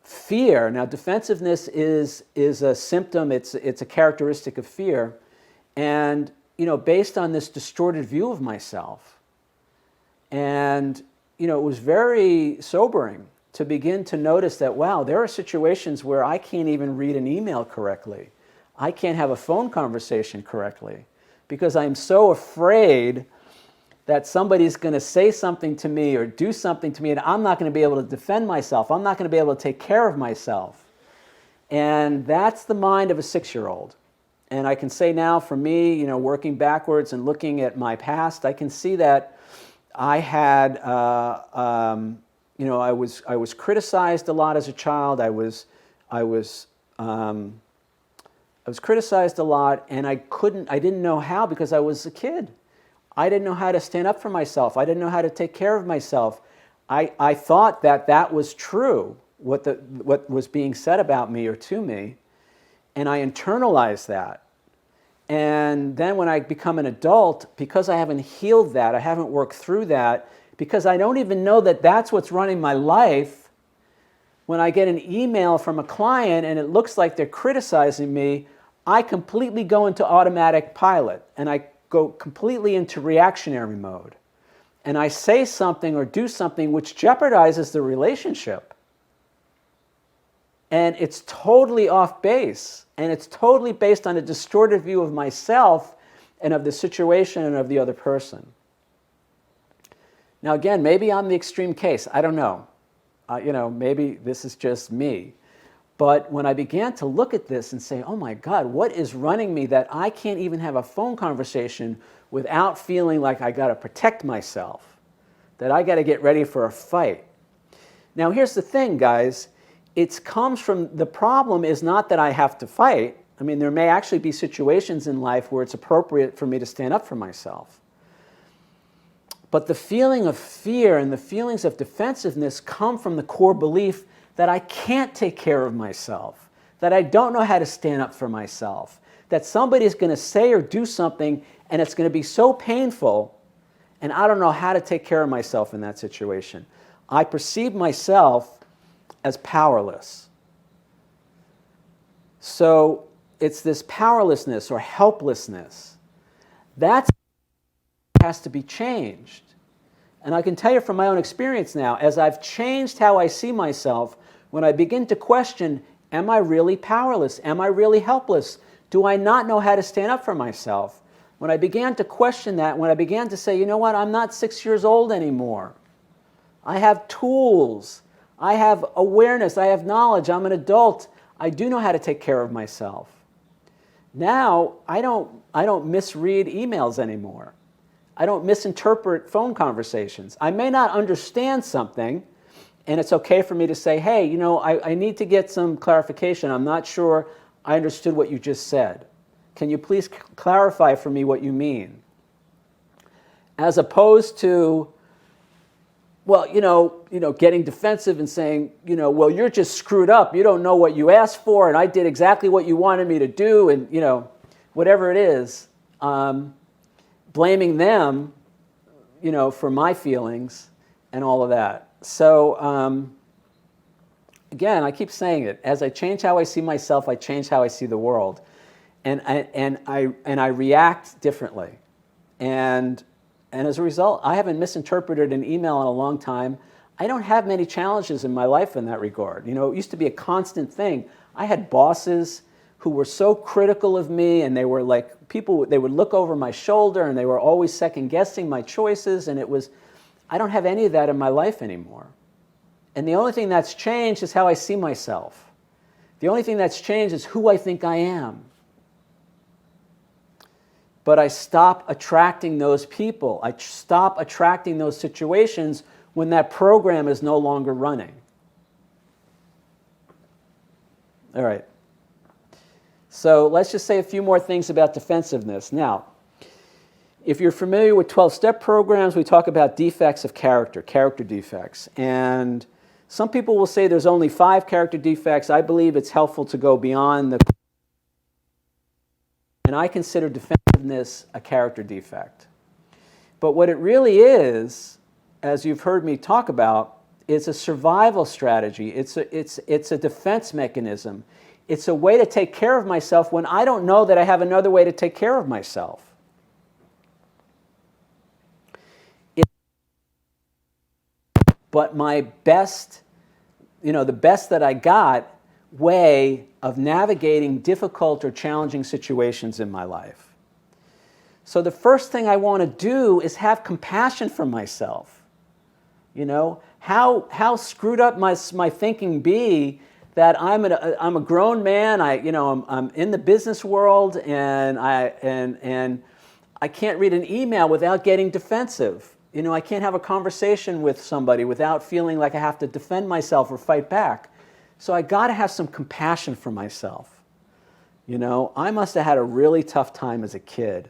fear. Now, defensiveness is a symptom, it's a characteristic of fear, and based on this distorted view of myself. And it was very sobering to begin to notice that, wow, there are situations where I can't even read an email correctly. I can't have a phone conversation correctly because I'm so afraid that somebody's going to say something to me or do something to me and I'm not going to be able to defend myself. I'm not going to be able to take care of myself. And that's the mind of a 6-year-old. And I can say now for me, working backwards and looking at my past, I can see that I had, I was criticized a lot as a child. I was criticized a lot, and I didn't know how because I was a kid. I didn't know how to stand up for myself. I didn't know how to take care of myself. I thought that was true, what was being said about me or to me. and I internalize that. And then when I become an adult, because I haven't healed that, I haven't worked through that, because I don't even know that that's what's running my life, when I get an email from a client and it looks like they're criticizing me, I completely go into automatic pilot and I go completely into reactionary mode. And I say something or do something which jeopardizes the relationship. And it's totally off base. And it's totally based on a distorted view of myself and of the situation and of the other person. Now again, maybe I'm the extreme case. I don't know. Maybe this is just me. But when I began to look at this and say, oh my God, what is running me that I can't even have a phone conversation without feeling like I got to protect myself, that I got to get ready for a fight. Now here's the thing, guys. It comes from, the problem is not that I have to fight. I mean, there may actually be situations in life where it's appropriate for me to stand up for myself. But the feeling of fear and the feelings of defensiveness come from the core belief that I can't take care of myself, that I don't know how to stand up for myself, that somebody's going to say or do something and it's going to be so painful and I don't know how to take care of myself in that situation. I perceive myself as powerless. So it's this powerlessness or helplessness. That has to be changed. And I can tell you from my own experience now, as I've changed how I see myself, when I begin to question, am I really powerless? Am I really helpless? Do I not know how to stand up for myself? When I began to question that, when I began to say, you know what, I'm not 6 years old anymore. I have tools. I have awareness. I have knowledge. I'm an adult. I do know how to take care of myself. Now, I don't misread emails anymore. I don't misinterpret phone conversations. I may not understand something, and it's okay for me to say, hey, I need to get some clarification. I'm not sure I understood what you just said. Can you please clarify for me what you mean? As opposed to, getting defensive and saying, well, you're just screwed up. You don't know what you asked for, and I did exactly what you wanted me to do, and, whatever it is. Blaming them, for my feelings and all of that. So, again, I keep saying it. As I change how I see myself, I change how I see the world. And I react differently. And as a result, I haven't misinterpreted an email in a long time. I don't have many challenges in my life in that regard. It used to be a constant thing. I had bosses who were so critical of me, and they were like they would look over my shoulder and they were always second guessing my choices, and I don't have any of that in my life anymore. And the only thing that's changed is how I see myself. The only thing that's changed is who I think I am. But I stop attracting those people. I stop attracting those situations when that program is no longer running. All right. So let's just say a few more things about defensiveness. Now, if you're familiar with 12-step programs, we talk about defects of character defects. And some people will say there's only 5 character defects. I believe it's helpful to go beyond the... And I consider defensiveness a character defect. But what it really is, as you've heard me talk about, is a survival strategy. It's a defense mechanism. It's a way to take care of myself when I don't know that I have another way to take care of myself. But my best, the best that I got way of navigating difficult or challenging situations in my life. So the first thing I want to do is have compassion for myself. How screwed up my thinking be that I'm a grown man. I'm in the business world, and I can't read an email without getting defensive. I can't have a conversation with somebody without feeling like I have to defend myself or fight back. So I got to have some compassion for myself. I must have had a really tough time as a kid,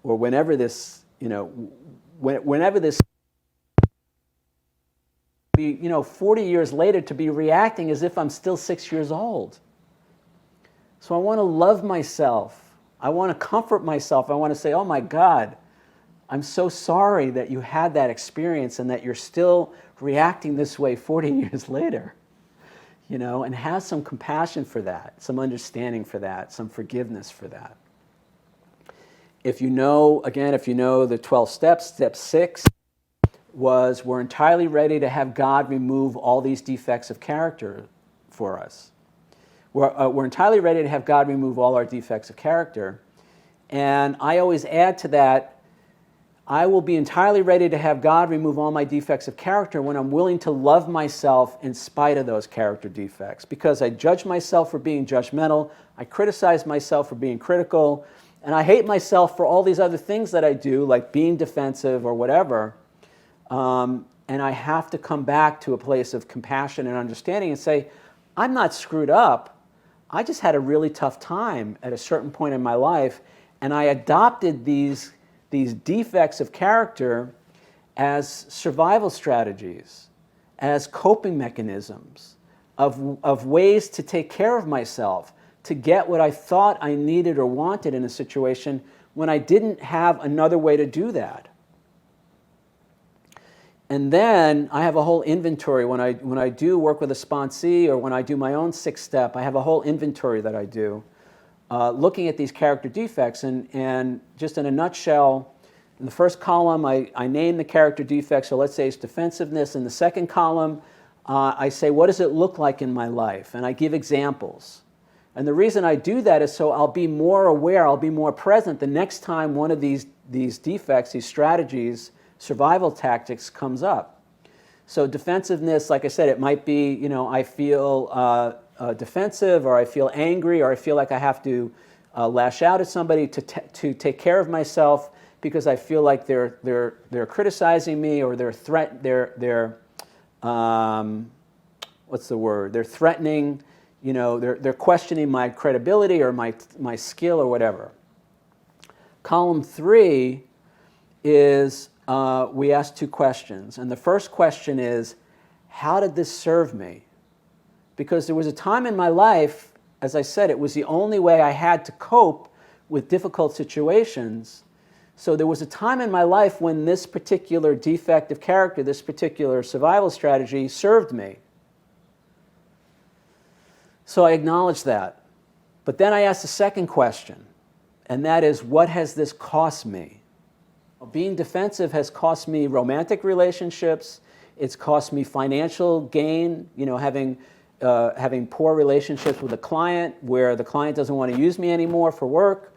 or whenever this, whenever this. 40 years later to be reacting as if I'm still 6 years old. So I want to love myself. I want to comfort myself. I want to say, oh my God, I'm so sorry that you had that experience and that you're still reacting this way 40 years later. And have some compassion for that, some understanding for that, some forgiveness for that. If you know the 12 steps, step 6 was we're entirely ready to have God remove all these defects of character for us. We're entirely ready to have God remove all our defects of character. And I always add to that, I will be entirely ready to have God remove all my defects of character when I'm willing to love myself in spite of those character defects. Because I judge myself for being judgmental, I criticize myself for being critical, and I hate myself for all these other things that I do, like being defensive or whatever. And I have to come back to a place of compassion and understanding and say, I'm not screwed up. I just had a really tough time at a certain point in my life, and I adopted these defects of character as survival strategies, as coping mechanisms, of ways to take care of myself, to get what I thought I needed or wanted in a situation when I didn't have another way to do that. And then I have a whole inventory. When I do work with a sponsee or when I do my own 6th step, I have a whole inventory that I do, looking at these character defects. And just in a nutshell, in the first column, I name the character defects. So let's say it's defensiveness. In the second column, I say, what does it look like in my life? And I give examples. And the reason I do that is so I'll be more aware, I'll be more present the next time one of these defects, these strategies, survival tactics comes up. So defensiveness, like I said, it might be, I feel defensive, or I feel angry, or I feel like I have to lash out at somebody to take care of myself because I feel like they're criticizing me, or they're what's the word? They're threatening, they're questioning my credibility or my skill or whatever. Column 3 is we ask 2 questions. And the first question is, how did this serve me? Because there was a time in my life, as I said, it was the only way I had to cope with difficult situations. So there was a time in my life when this particular defect of character, this particular survival strategy served me. So I acknowledge that. But then I ask the second question, and that is, what has this cost me? Being defensive has cost me romantic relationships. It's cost me financial gain, having poor relationships with a client where the client doesn't want to use me anymore for work.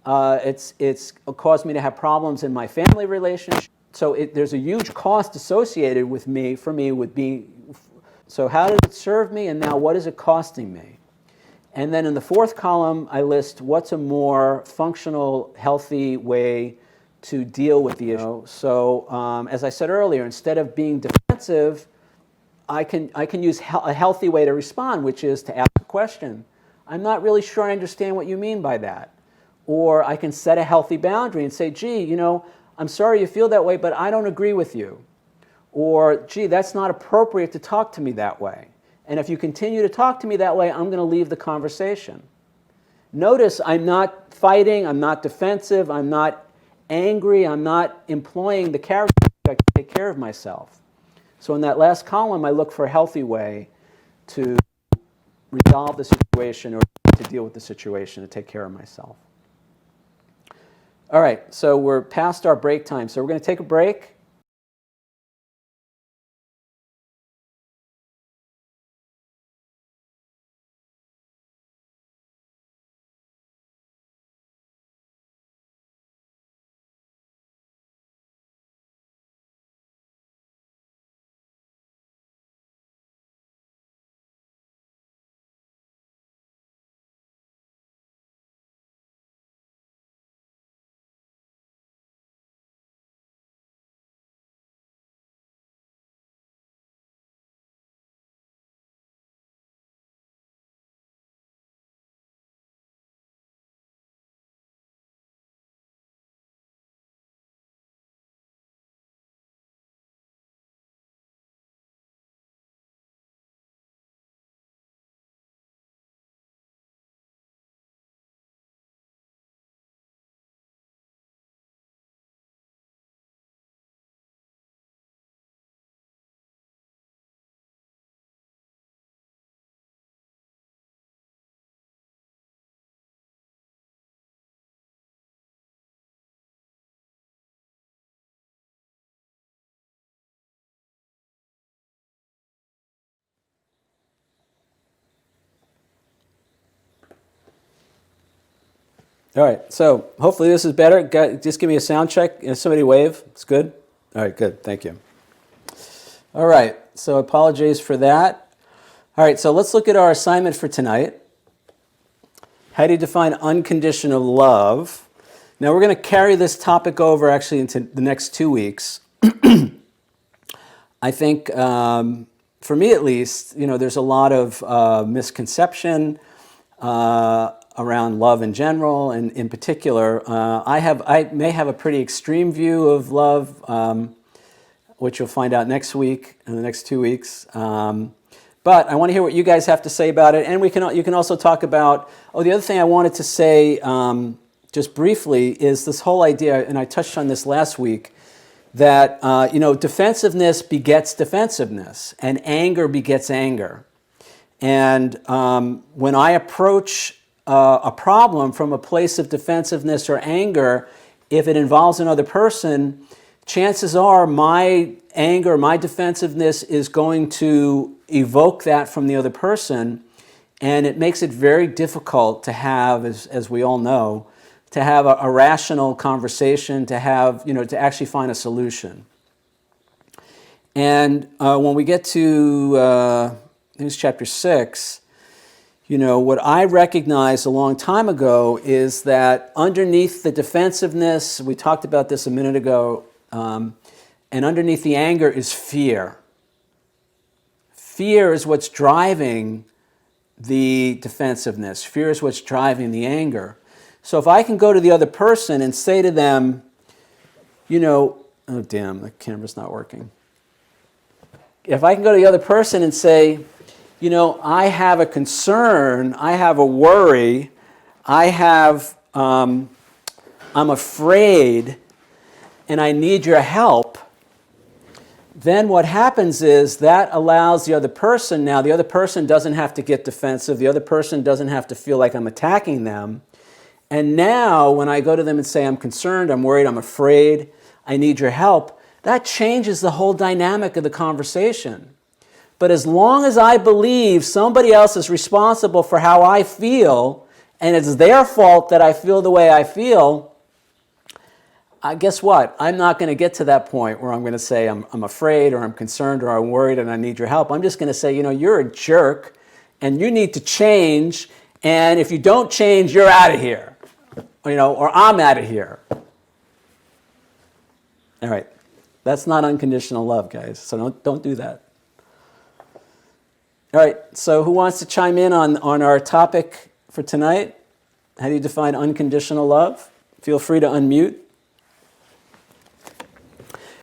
It's caused me to have problems in my family relationship. So there's a huge cost associated with being. So how did it serve me, and now what is it costing me? And then in the 4th column, I list what's a more functional, healthy way to deal with the issue. So as I said earlier, instead of being defensive, I can use a healthy way to respond, which is to ask a question. I'm not really sure I understand what you mean by that. Or I can set a healthy boundary and say, gee, I'm sorry you feel that way, but I don't agree with you. Or, gee, that's not appropriate to talk to me that way. And if you continue to talk to me that way, I'm going to leave the conversation. Notice I'm not fighting, I'm not defensive, I'm not angry, I'm not employing the character to take care of myself. So in that last column, I look for a healthy way to resolve the situation or to deal with the situation, to take care of myself. All right, so we're past our break time. So we're going to take a break. All right, so hopefully this is better. Just give me a sound check. Somebody wave. It's good? All right, good. Thank you. All right, so apologies for that. All right, so let's look at our assignment for tonight. How do you define unconditional love? Now we're going to carry this topic over actually into the next 2 weeks. I think, for me at least, there's a lot of misconception around love in general, and in particular, I may have a pretty extreme view of love, which you'll find out next week, in the next 2 weeks. But I want to hear what you guys have to say about it, and you can also talk about. The other thing I wanted to say, just briefly, is this whole idea, and I touched on this last week, that defensiveness begets defensiveness, and anger begets anger. And when I approach a problem from a place of defensiveness or anger, if it involves another person, chances are my anger, my defensiveness is going to evoke that from the other person, and it makes it very difficult to have, as we all know, to have a rational conversation, to have, to actually find a solution. And when we get to, I think it's chapter 6, what I recognized a long time ago is that underneath the defensiveness, we talked about this a minute ago, and underneath the anger is fear. Fear is what's driving the defensiveness. Fear is what's driving the anger. So if I can go to the other person and say to them, oh damn, the camera's not working. If I can go to the other person and say, I have a concern, I have a worry, I'm afraid, and I need your help, then what happens is that allows the other person, now the other person doesn't have to get defensive, the other person doesn't have to feel like I'm attacking them. And now when I go to them and say, I'm concerned, I'm worried, I'm afraid, I need your help, that changes the whole dynamic of the conversation. But as long as I believe somebody else is responsible for how I feel, and it's their fault that I feel the way I feel, guess what? I'm not going to get to that point where I'm going to say I'm afraid or I'm concerned or I'm worried and I need your help. I'm just going to say, you're a jerk and you need to change, and if you don't change, you're out of here. Or I'm out of here. All right. That's not unconditional love, guys. So don't do that. All right. So who wants to chime in on our topic for tonight? How do you define unconditional love? Feel free to unmute.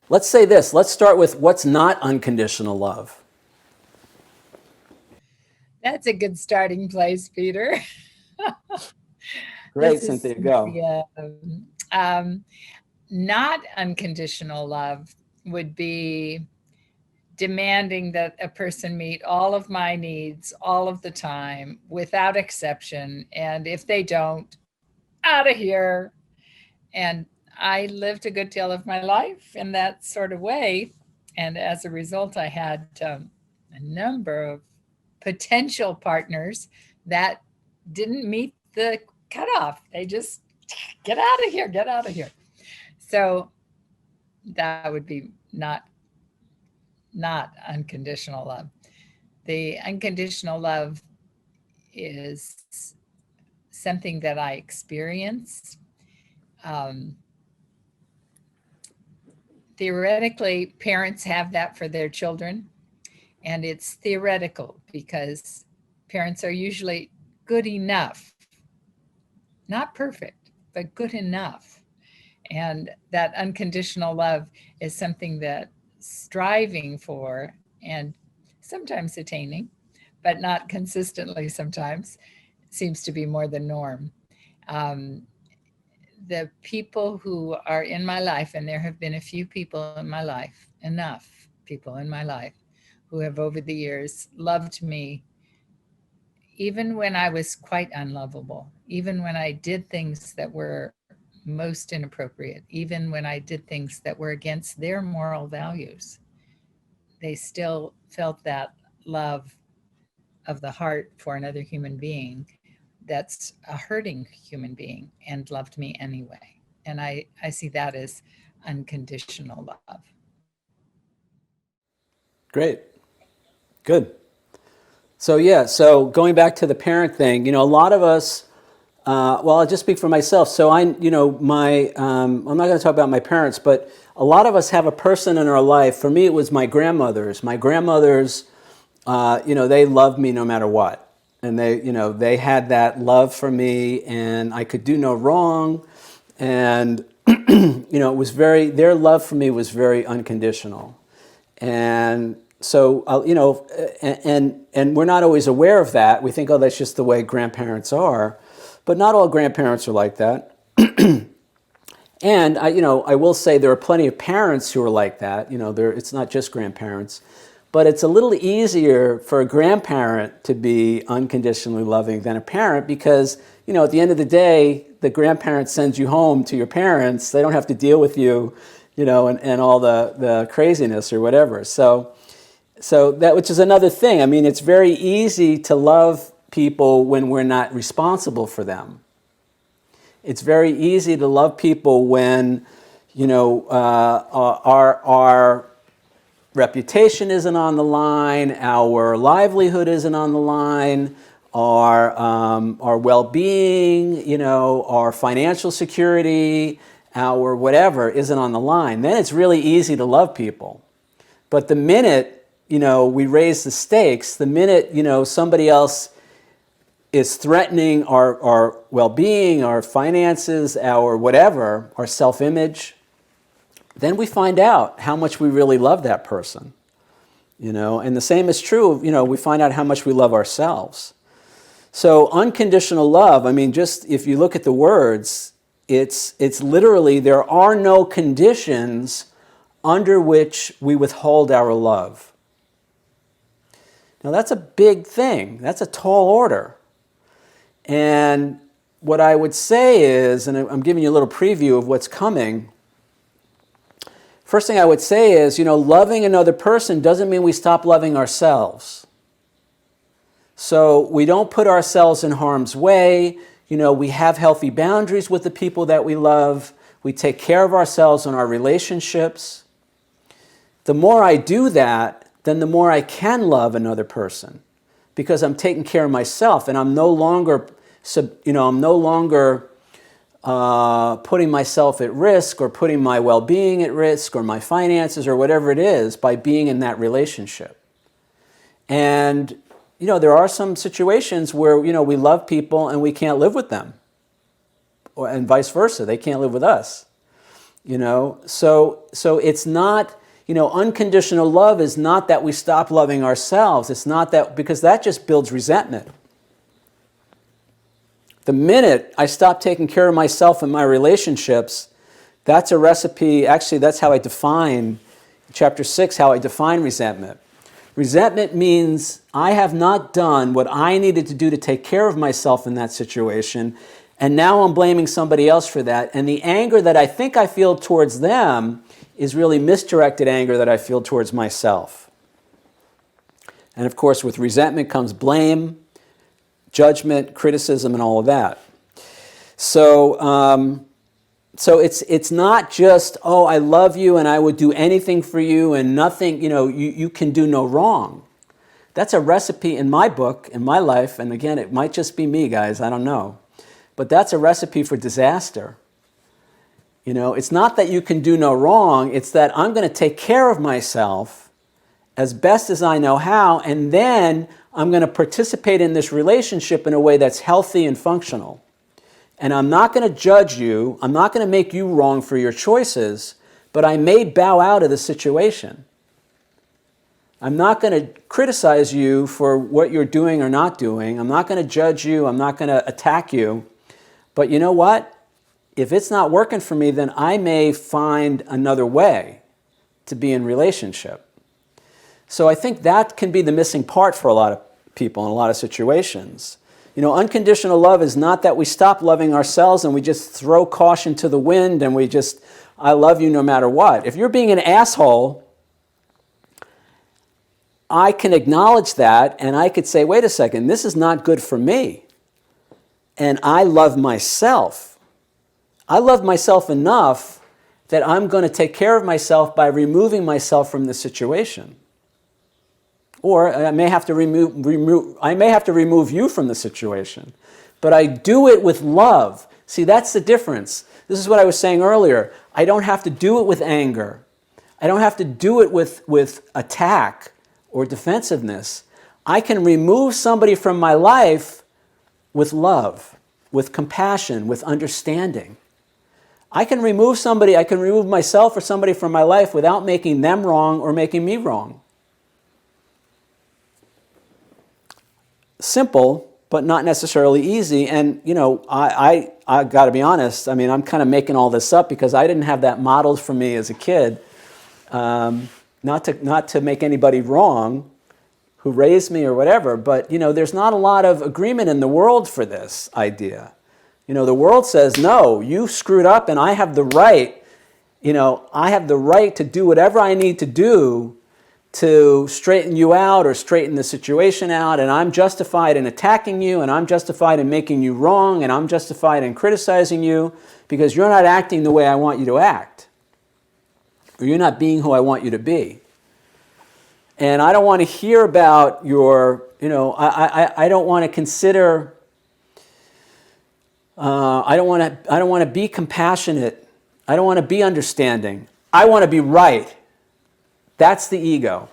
Let's say this. Let's start with what's not unconditional love. That's a good starting place, Peter. Great, Cynthia, go. Not unconditional love would be demanding that a person meet all of my needs all of the time without exception. And if they don't, out of here. And I lived a good deal of my life in that sort of way. And as a result, I had a number of potential partners that didn't meet the cutoff. They just, get out of here, get out of here. So that would be not unconditional love. The unconditional love is something that I experience. Theoretically, parents have that for their children, and it's theoretical because parents are usually good enough, not perfect, but good enough. And that unconditional love is something that striving for and sometimes attaining, but not consistently sometimes, seems to be more the norm. The people who are in my life, and there have been a few people in my life, enough people in my life, who have over the years loved me, even when I was quite unlovable, even when I did things that were most inappropriate, even when I did things that were against their moral values. They still felt that love of the heart for another human being that's a hurting human being and loved me anyway. And I see that as unconditional love. Great. Good. So yeah, so going back to the parent thing, a lot of us, well, I'll just speak for myself. So I'm not going to talk about my parents, but a lot of us have a person in our life. For me, it was my grandmothers. My grandmothers, they loved me no matter what. And they had that love for me, and I could do no wrong. And, it was their love for me was very unconditional. And so, and we're not always aware of that. We think, oh, that's just the way grandparents are. But not all grandparents are like that. And I will say there are plenty of parents who are like that. It's not just grandparents. But it's a little easier for a grandparent to be unconditionally loving than a parent because, at the end of the day, the grandparent sends you home to your parents. They don't have to deal with you, and all the craziness or whatever. So that, which is another thing. I mean, it's very easy to love people when we're not responsible for them. It's very easy to love people when, our reputation isn't on the line, our livelihood isn't on the line, our well-being, our financial security, our whatever isn't on the line. Then it's really easy to love people. But the minute, we raise the stakes, the minute, somebody else is threatening our well-being, our finances, our whatever, our self-image, then we find out how much we really love that person. And the same is true, we find out how much we love ourselves. So unconditional love, I mean, just if you look at the words, it's literally there are no conditions under which we withhold our love. Now that's a big thing. That's a tall order. And what I would say is, and I'm giving you a little preview of what's coming. First thing I would say is, loving another person doesn't mean we stop loving ourselves. So we don't put ourselves in harm's way. We have healthy boundaries with the people that we love. We take care of ourselves in our relationships. The more I do that, then the more I can love another person because I'm taking care of myself and I'm no longer, putting myself at risk or putting my well-being at risk or my finances or whatever it is by being in that relationship. And, there are some situations where, we love people and we can't live with them. And vice versa, they can't live with us. So it's not, unconditional love is not that we stop loving ourselves. It's not that, because that just builds resentment. The minute I stop taking care of myself and my relationships, that's a recipe. Actually, that's how I define, chapter 6, how I define resentment. Resentment means I have not done what I needed to do to take care of myself in that situation, and now I'm blaming somebody else for that. And the anger that I think I feel towards them is really misdirected anger that I feel towards myself. And of course, with resentment comes blame, judgment, criticism, and all of that. So it's not just, oh, I love you and I would do anything for you and nothing, you can do no wrong. That's a recipe in my book, in my life, and again, it might just be me, guys, I don't know. But that's a recipe for disaster. It's not that you can do no wrong, it's that I'm going to take care of myself as best as I know how, and then I'm going to participate in this relationship in a way that's healthy and functional. And I'm not going to judge you. I'm not going to make you wrong for your choices, but I may bow out of the situation. I'm not going to criticize you for what you're doing or not doing. I'm not going to judge you. I'm not going to attack you. But you know what? If it's not working for me, then I may find another way to be in relationship. So I think that can be the missing part for a lot of people in a lot of situations. Unconditional love is not that we stop loving ourselves and we just throw caution to the wind and we just, I love you no matter what. If you're being an asshole, I can acknowledge that and I could say, wait a second, this is not good for me. and I love myself. I love myself enough that I'm going to take care of myself by removing myself from the situation. Or I may have to remove you from the situation. But I do it with love. See, that's the difference. This is what I was saying earlier. I don't have to do it with anger. I don't have to do it with attack or defensiveness. I can remove somebody from my life with love, with compassion, with understanding. I can remove myself or somebody from my life without making them wrong or making me wrong. Simple, but not necessarily easy. And, I got to be honest, I'm kind of making all this up because I didn't have that modeled for me as a kid. Not to make anybody wrong who raised me or whatever, but, there's not a lot of agreement in the world for this idea. The world says, no, you screwed up and I have the right, to do whatever I need to do to straighten you out or straighten the situation out, and I'm justified in attacking you, and I'm justified in making you wrong, and I'm justified in criticizing you because you're not acting the way I want you to act, or you're not being who I want you to be. And I don't want to hear about your, I don't want to consider, I don't want to be compassionate. I don't want to be understanding. I want to be right. That's the ego.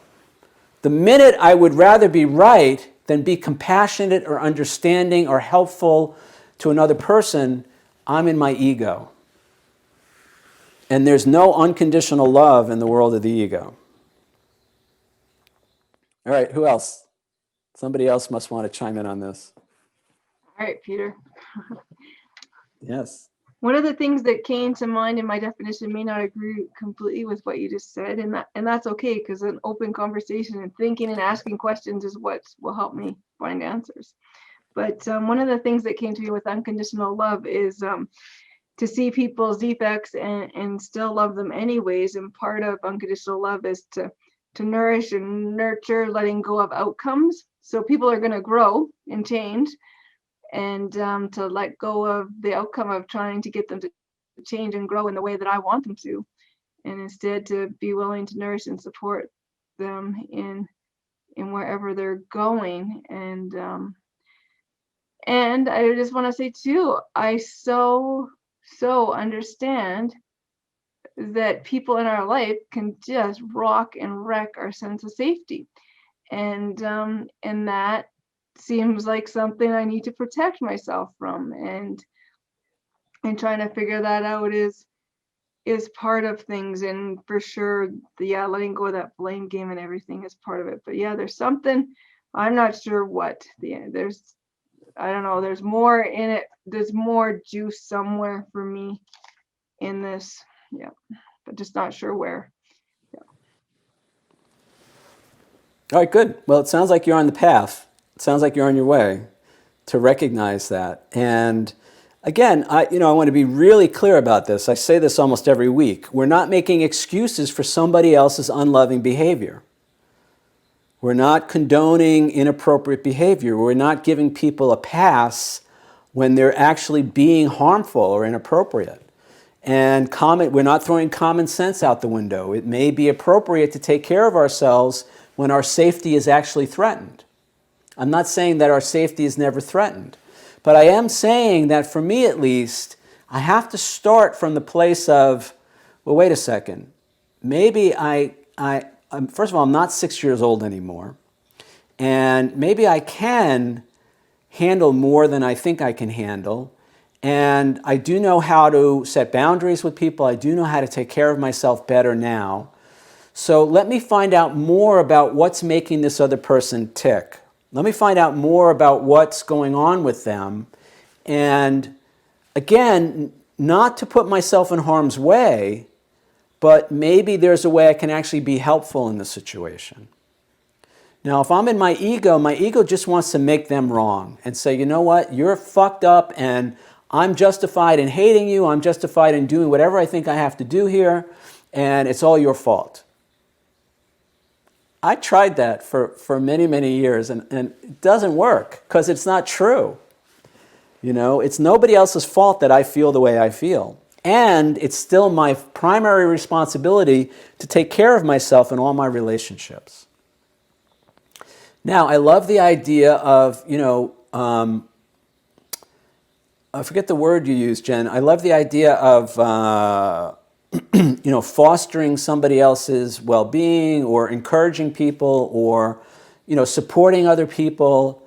The minute I would rather be right than be compassionate or understanding or helpful to another person, I'm in my ego. And there's no unconditional love in the world of the ego. All right, who else? Somebody else must want to chime in on this. All right, Peter. Yes. One of the things that came to mind in my definition may not agree completely with what you just said, and that's okay, because an open conversation and thinking and asking questions is what will help me find answers. But one of the things that came to me with unconditional love is to see people's defects and still love them anyways. And part of unconditional love is to nourish and nurture, letting go of outcomes. So people are going to grow and change, and to let go of the outcome of trying to get them to change and grow in the way that I want them to, and instead to be willing to nourish and support them in wherever they're going. And I just want to say too, I so understand that people in our life can just rock and wreck our sense of safety, and that seems like something I need to protect myself from, and trying to figure that out is part of things. And for sure, letting go of that blame game and everything is part of it. But yeah, there's something, I'm not sure what I don't know, there's more in it, there's more juice somewhere for me in this, but just not sure where. All right, good. Well, it sounds like you're on the path. It sounds like you're on your way to recognize that. And again, I want to be really clear about this. I say this almost every week. We're not making excuses for somebody else's unloving behavior. We're not condoning inappropriate behavior. We're not giving people a pass when they're actually being harmful or inappropriate. And we're not throwing common sense out the window. It may be appropriate to take care of ourselves when our safety is actually threatened. I'm not saying that our safety is never threatened, but I am saying that for me at least, I have to start from the place of, well, wait a second. Maybe first of all, I'm not 6 years old anymore, and maybe I can handle more than I think I can handle, and I do know how to set boundaries with people. I do know how to take care of myself better now. So let me find out more about what's making this other person tick. Let me find out more about what's going on with them. And again, not to put myself in harm's way, but maybe there's a way I can actually be helpful in the situation. Now, if I'm in my ego just wants to make them wrong and say, you know what, you're fucked up and I'm justified in hating you. I'm justified in doing whatever I think I have to do here, and it's all your fault. I tried that for many, many years, and it doesn't work because it's not true. It's nobody else's fault that I feel the way I feel. And it's still my primary responsibility to take care of myself in all my relationships. Now, I love the idea of, I forget the word you used, Jen. I love the idea of, fostering somebody else's well-being or encouraging people or, supporting other people.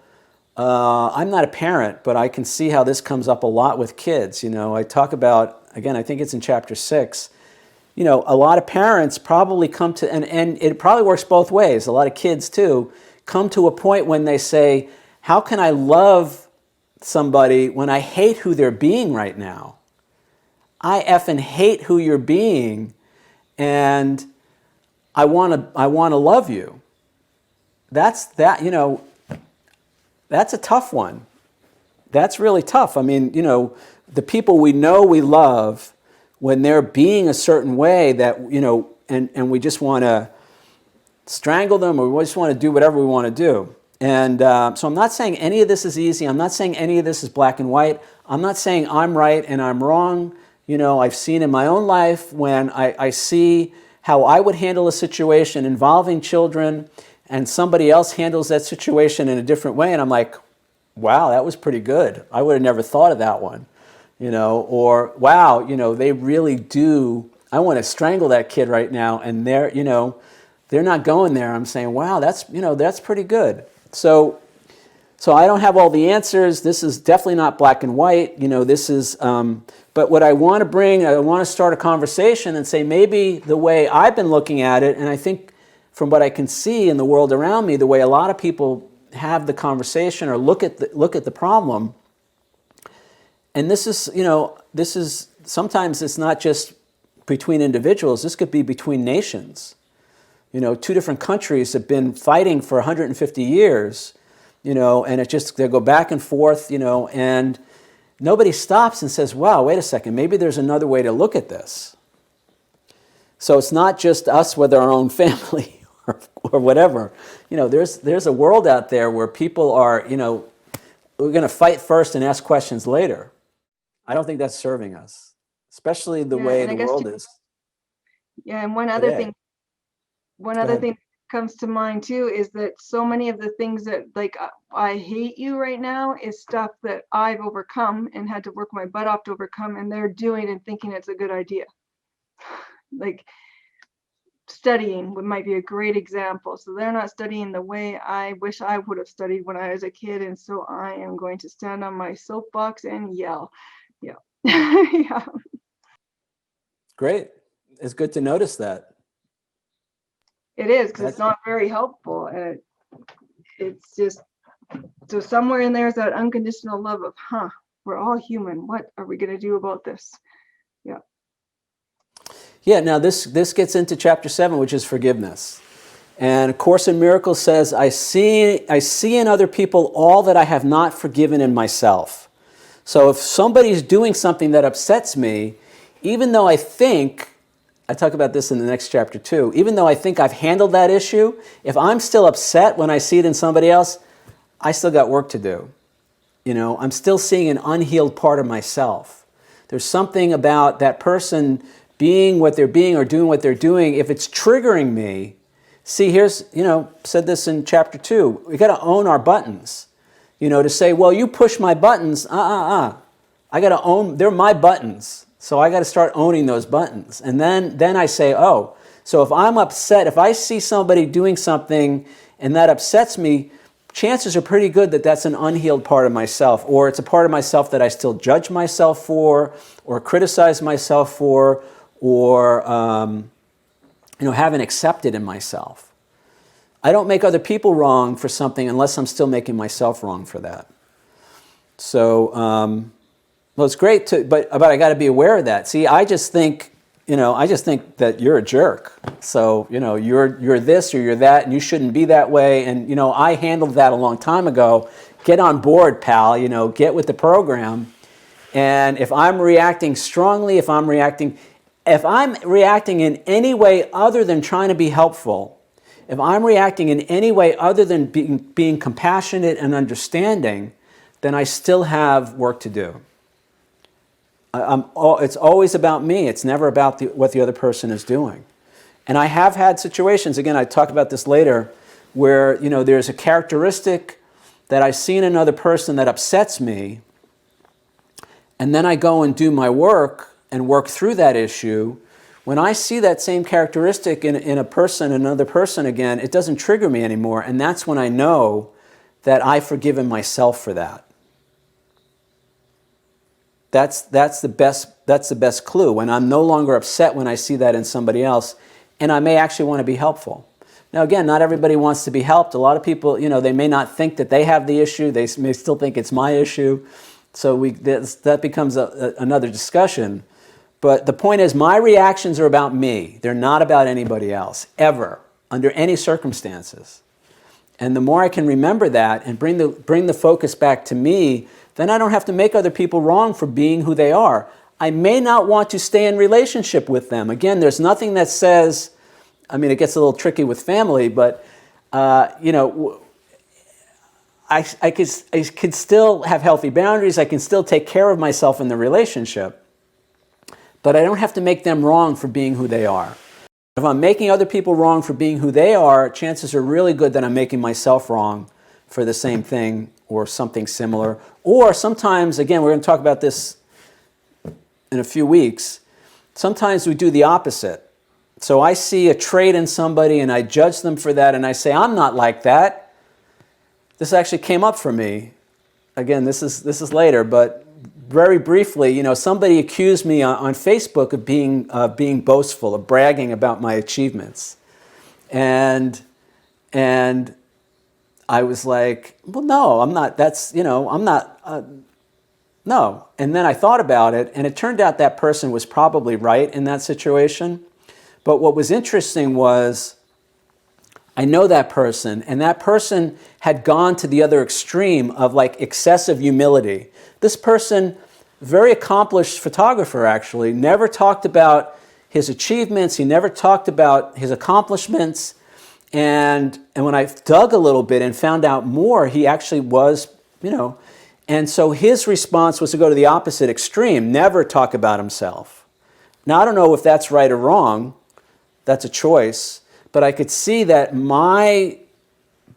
I'm not a parent, but I can see how this comes up a lot with kids. I talk about, again, I think it's in chapter 6, a lot of parents probably come to, and it probably works both ways, a lot of kids too, come to a point when they say, how can I love somebody when I hate who they're being right now? I effing hate who you're being, and I want to love you. That's a tough one. That's really tough. I mean, the people we know we love, when they're being a certain way that, and we just want to strangle them, or we just want to do whatever we want to do. And so I'm not saying any of this is easy. I'm not saying any of this is black and white. I'm not saying I'm right and I'm wrong. I've seen in my own life when I see how I would handle a situation involving children and somebody else handles that situation in a different way, and I'm like, wow, that was pretty good. I would have never thought of that one. Or wow, they really do, I want to strangle that kid right now, and they're not going there. I'm saying, wow, that's pretty good. So I don't have all the answers. This is definitely not black and white. This is, but what I want to start a conversation and say maybe the way I've been looking at it, and I think from what I can see in the world around me, the way a lot of people have the conversation or look at the problem, and this is sometimes it's not just between individuals. This could be between nations. Two different countries have been fighting for 150 years, and they go back and forth, and nobody stops and says, wow, wait a second, maybe there's another way to look at this. So it's not just us with our own family or whatever. There's a world out there where people are, we're going to fight first and ask questions later. I don't think that's serving us, especially the way the world is. Yeah, and one other today. thing comes to mind too is that so many of the things that I hate you right now is stuff that I've overcome and had to work my butt off to overcome, and they're doing and thinking it's a good idea. Like studying might be a great example. So they're not studying the way I wish I would have studied when I was a kid, and so I am going to stand on my soapbox and yell. Yeah. Yeah. Great. It's good to notice that. It is, because it's not very helpful. And it's just, so somewhere in there is that unconditional love of, we're all human. What are we going to do about this? Yeah. Yeah, now this gets into chapter 7, which is forgiveness. And A Course in Miracles says, I see in other people all that I have not forgiven in myself. So if somebody's doing something that upsets me, even though I talk about this in the next chapter too, even though I think I've handled that issue, if I'm still upset when I see it in somebody else, I still got work to do. I'm still seeing an unhealed part of myself. There's something about that person being what they're being or doing what they're doing. If it's triggering me, see, here's, said this in chapter 2, we got to own our buttons. To say, well, you push my buttons, I got to own, they're my buttons. So I got to start owning those buttons. And then I say, oh, so if I'm upset, if I see somebody doing something and that upsets me, chances are pretty good that that's an unhealed part of myself, or it's a part of myself that I still judge myself for, or criticize myself for, or haven't accepted in myself. I don't make other people wrong for something unless I'm still making myself wrong for that. So, well, it's great but I got to be aware of that. See, I just think that you're a jerk. So, you're this or you're that, and you shouldn't be that way. And, I handled that a long time ago. Get on board, pal, get with the program. And if I'm reacting strongly, if I'm reacting in any way other than trying to be helpful, if I'm reacting in any way other than being compassionate and understanding, then I still have work to do. It's always about me. It's never about what the other person is doing. And I have had situations, again, I talk about this later, where there's a characteristic that I see in another person that upsets me, and then I go and do my work and work through that issue. When I see that same characteristic in another person again, it doesn't trigger me anymore, and that's when I know that I've forgiven myself for that. That's the best clue, when I'm no longer upset when I see that in somebody else, and I may actually want to be helpful. Now again, not everybody wants to be helped. A lot of people, they may not think that they have the issue. They may still think it's my issue. So that becomes another discussion. But the point is, my reactions are about me. They're not about anybody else, ever, under any circumstances. And the more I can remember that and bring the focus back to me, then I don't have to make other people wrong for being who they are. I may not want to stay in relationship with them. Again, there's nothing that says, it gets a little tricky with family, but I could still have healthy boundaries. I can still take care of myself in the relationship, but I don't have to make them wrong for being who they are. If I'm making other people wrong for being who they are, chances are really good that I'm making myself wrong for the same thing or something similar. Or sometimes, again, we're going to talk about this in a few weeks, sometimes we do the opposite. So I see a trait in somebody and I judge them for that, and I say, I'm not like that. This actually came up for me. Again, this is later, but very briefly, somebody accused me on Facebook of being boastful, of bragging about my achievements. And I was like, well, no, I'm not. I'm not. No. And then I thought about it, and it turned out that person was probably right in that situation. But what was interesting was, I know that person, and that person had gone to the other extreme of excessive humility. This person, very accomplished photographer actually, never talked about his achievements, he never talked about his accomplishments, and when I dug a little bit and found out more, he actually was, and so his response was to go to the opposite extreme, never talk about himself. Now, I don't know if that's right or wrong, that's a choice, but I could see that my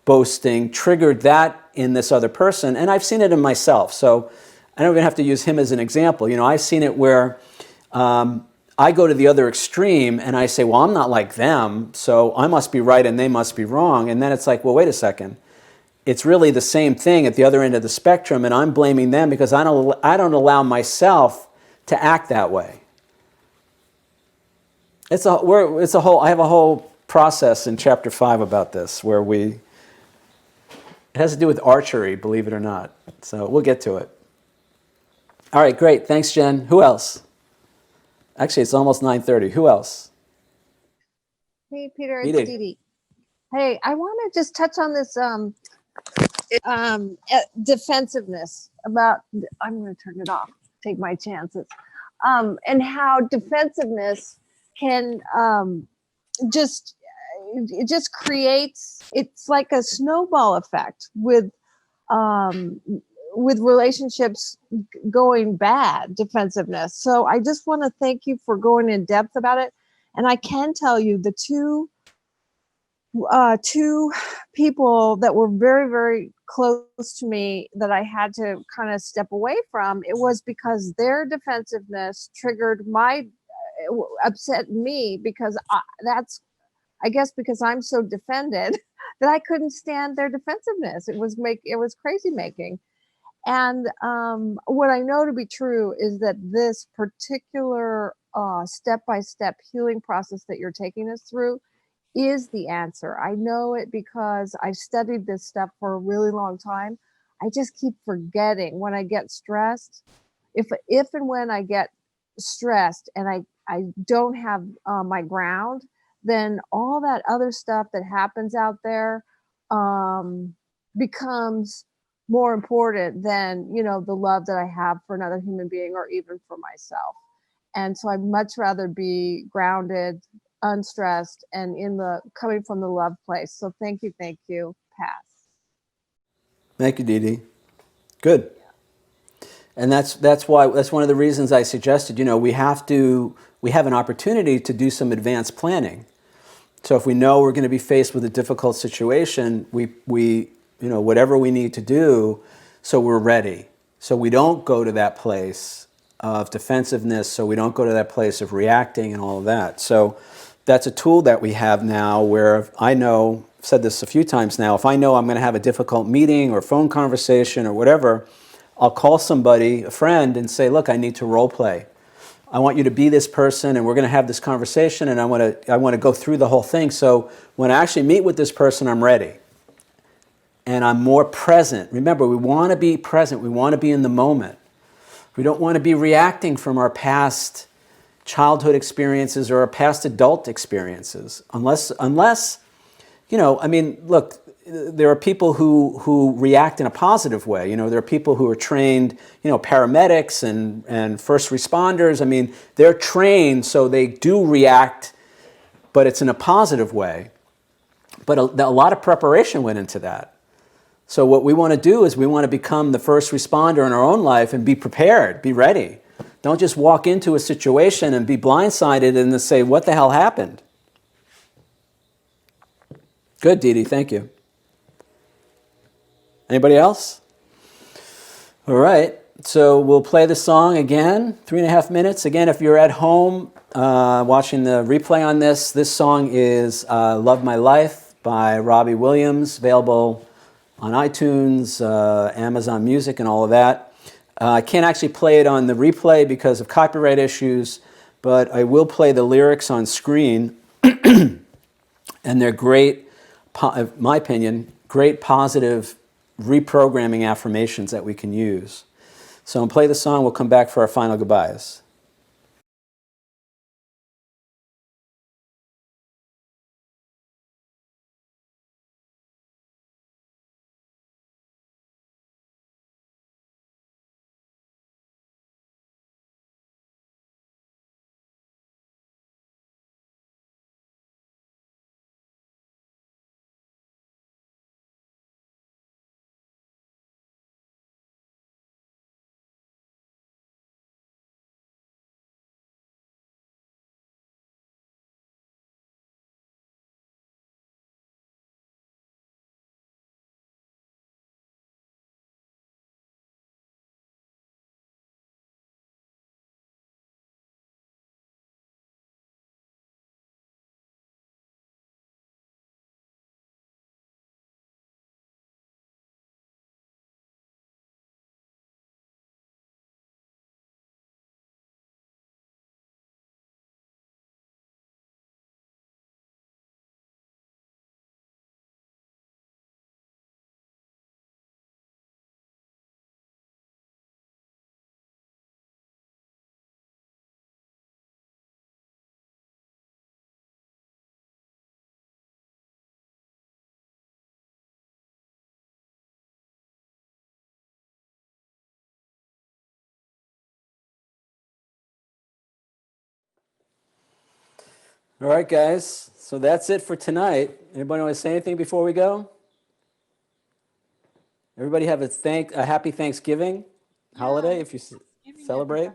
boasting triggered that in this other person, and I've seen it in myself. So I don't even have to use him as an example. I've seen it where I go to the other extreme and I say, well, I'm not like them, so I must be right and they must be wrong. And then it's like, well, wait a second. It's really the same thing at the other end of the spectrum, and I'm blaming them because I don't allow myself to act that way. I have a whole process in chapter 5 about this where it has to do with archery, believe it or not. So we'll get to it. All right, great. Thanks, Jen. Who else? Actually, it's almost 9:30. Who else? Hey, Peter, it's Edie. Dee Dee. Hey, I want to just touch on this defensiveness about, I'm going to turn it off, take my chances, and how defensiveness can it just creates, it's like a snowball effect with relationships going bad, defensiveness. So I just want to thank you for going in depth about it. And I can tell you the two people that were very, very close to me that I had to kind of step away from, it was because their defensiveness triggered upset me, because I guess because I'm so defended that I couldn't stand their defensiveness. It was crazy making. And what I know to be true is that this particular step-by-step healing process that you're taking us through is the answer. I know it because I've studied this stuff for a really long time. I just keep forgetting when I get stressed. If and when I get stressed and I don't have my ground, then all that other stuff that happens out there becomes more important than, the love that I have for another human being or even for myself. And so I'd much rather be grounded, unstressed, and coming from the love place. So thank you. Pass. Thank you, Dee Dee. Good. And that's one of the reasons I suggested, we have an opportunity to do some advanced planning. So if we know we're going to be faced with a difficult situation, we whatever we need to do, so we're ready. So we don't go to that place of defensiveness, so we don't go to that place of reacting and all of that. So that's a tool that we have now where I know, I've said this a few times now, if I know I'm going to have a difficult meeting or phone conversation or whatever, I'll call somebody, a friend, and say, look, I need to role play. I want you to be this person, and we're going to have this conversation, and I want to go through the whole thing. So when I actually meet with this person, I'm ready. And I'm more present. Remember, we want to be present. We want to be in the moment. We don't want to be reacting from our past childhood experiences or our past adult experiences. Unless look, there are people who react in a positive way. There are people who are trained, paramedics and first responders. I mean, they're trained so they do react, but it's in a positive way. But a lot of preparation went into that. So what we want to do is we want to become the first responder in our own life and be prepared, be ready. Don't just walk into a situation and be blindsided and then say, what the hell happened? Good, Dee Dee, thank you. Anybody else? All right, so we'll play the song again, 3.5 minutes. Again, if you're at home watching the replay on this song is Love My Life by Robbie Williams, available on iTunes, Amazon Music, and all of that. I can't actually play it on the replay because of copyright issues, but I will play the lyrics on screen, and they're great, in my opinion, great positive reprogramming affirmations that we can use. So I'll play the song, we'll come back for our final goodbyes. All right, guys. So that's it for tonight. Anybody want to say anything before we go? Everybody have a happy Thanksgiving holiday if you celebrate.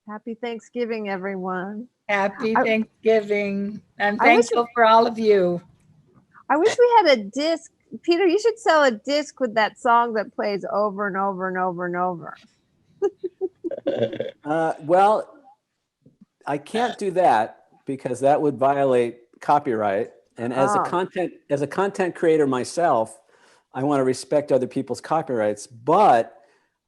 Happy Thanksgiving, everyone. Happy I- Thanksgiving. I'm I wish- thankful for all of you. I wish we had a disc. Peter, you should sell a disc with that song that plays over and over and over and over. Well, I can't do that because that would violate copyright. And as a content creator myself, I want to respect other people's copyrights. But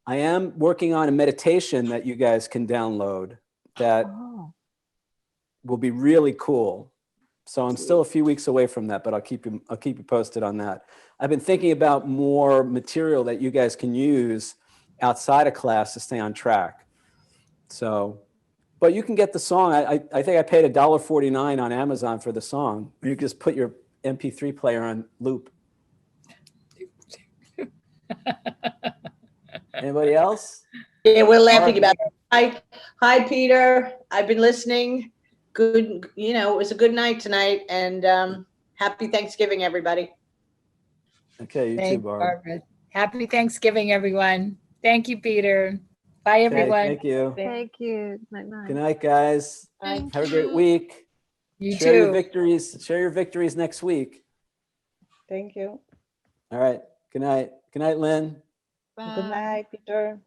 I am working on a meditation that you guys can download that will be really cool. So I'm still a few weeks away from that, but I'll keep you posted on that. I've been thinking about more material that you guys can use outside of class to stay on track. So, but you can get the song. I think I paid $1.49 on Amazon for the song. You can just put your MP3 player on loop. Anybody else? Yeah, we're laughing about it. Hi, Peter. I've been listening. Good, it was a good night tonight, and happy Thanksgiving, everybody. Okay, you too, Thanks, Barb. Barbara. Happy Thanksgiving, everyone. Thank you, Peter. Bye, Okay, everyone. thank you. Thank you. Night night. Good night, guys. Thank Have a great week. You Share your too. victories. Share your victories next week. you. All right. Good night. Good night, Lynn. Good night, Peter.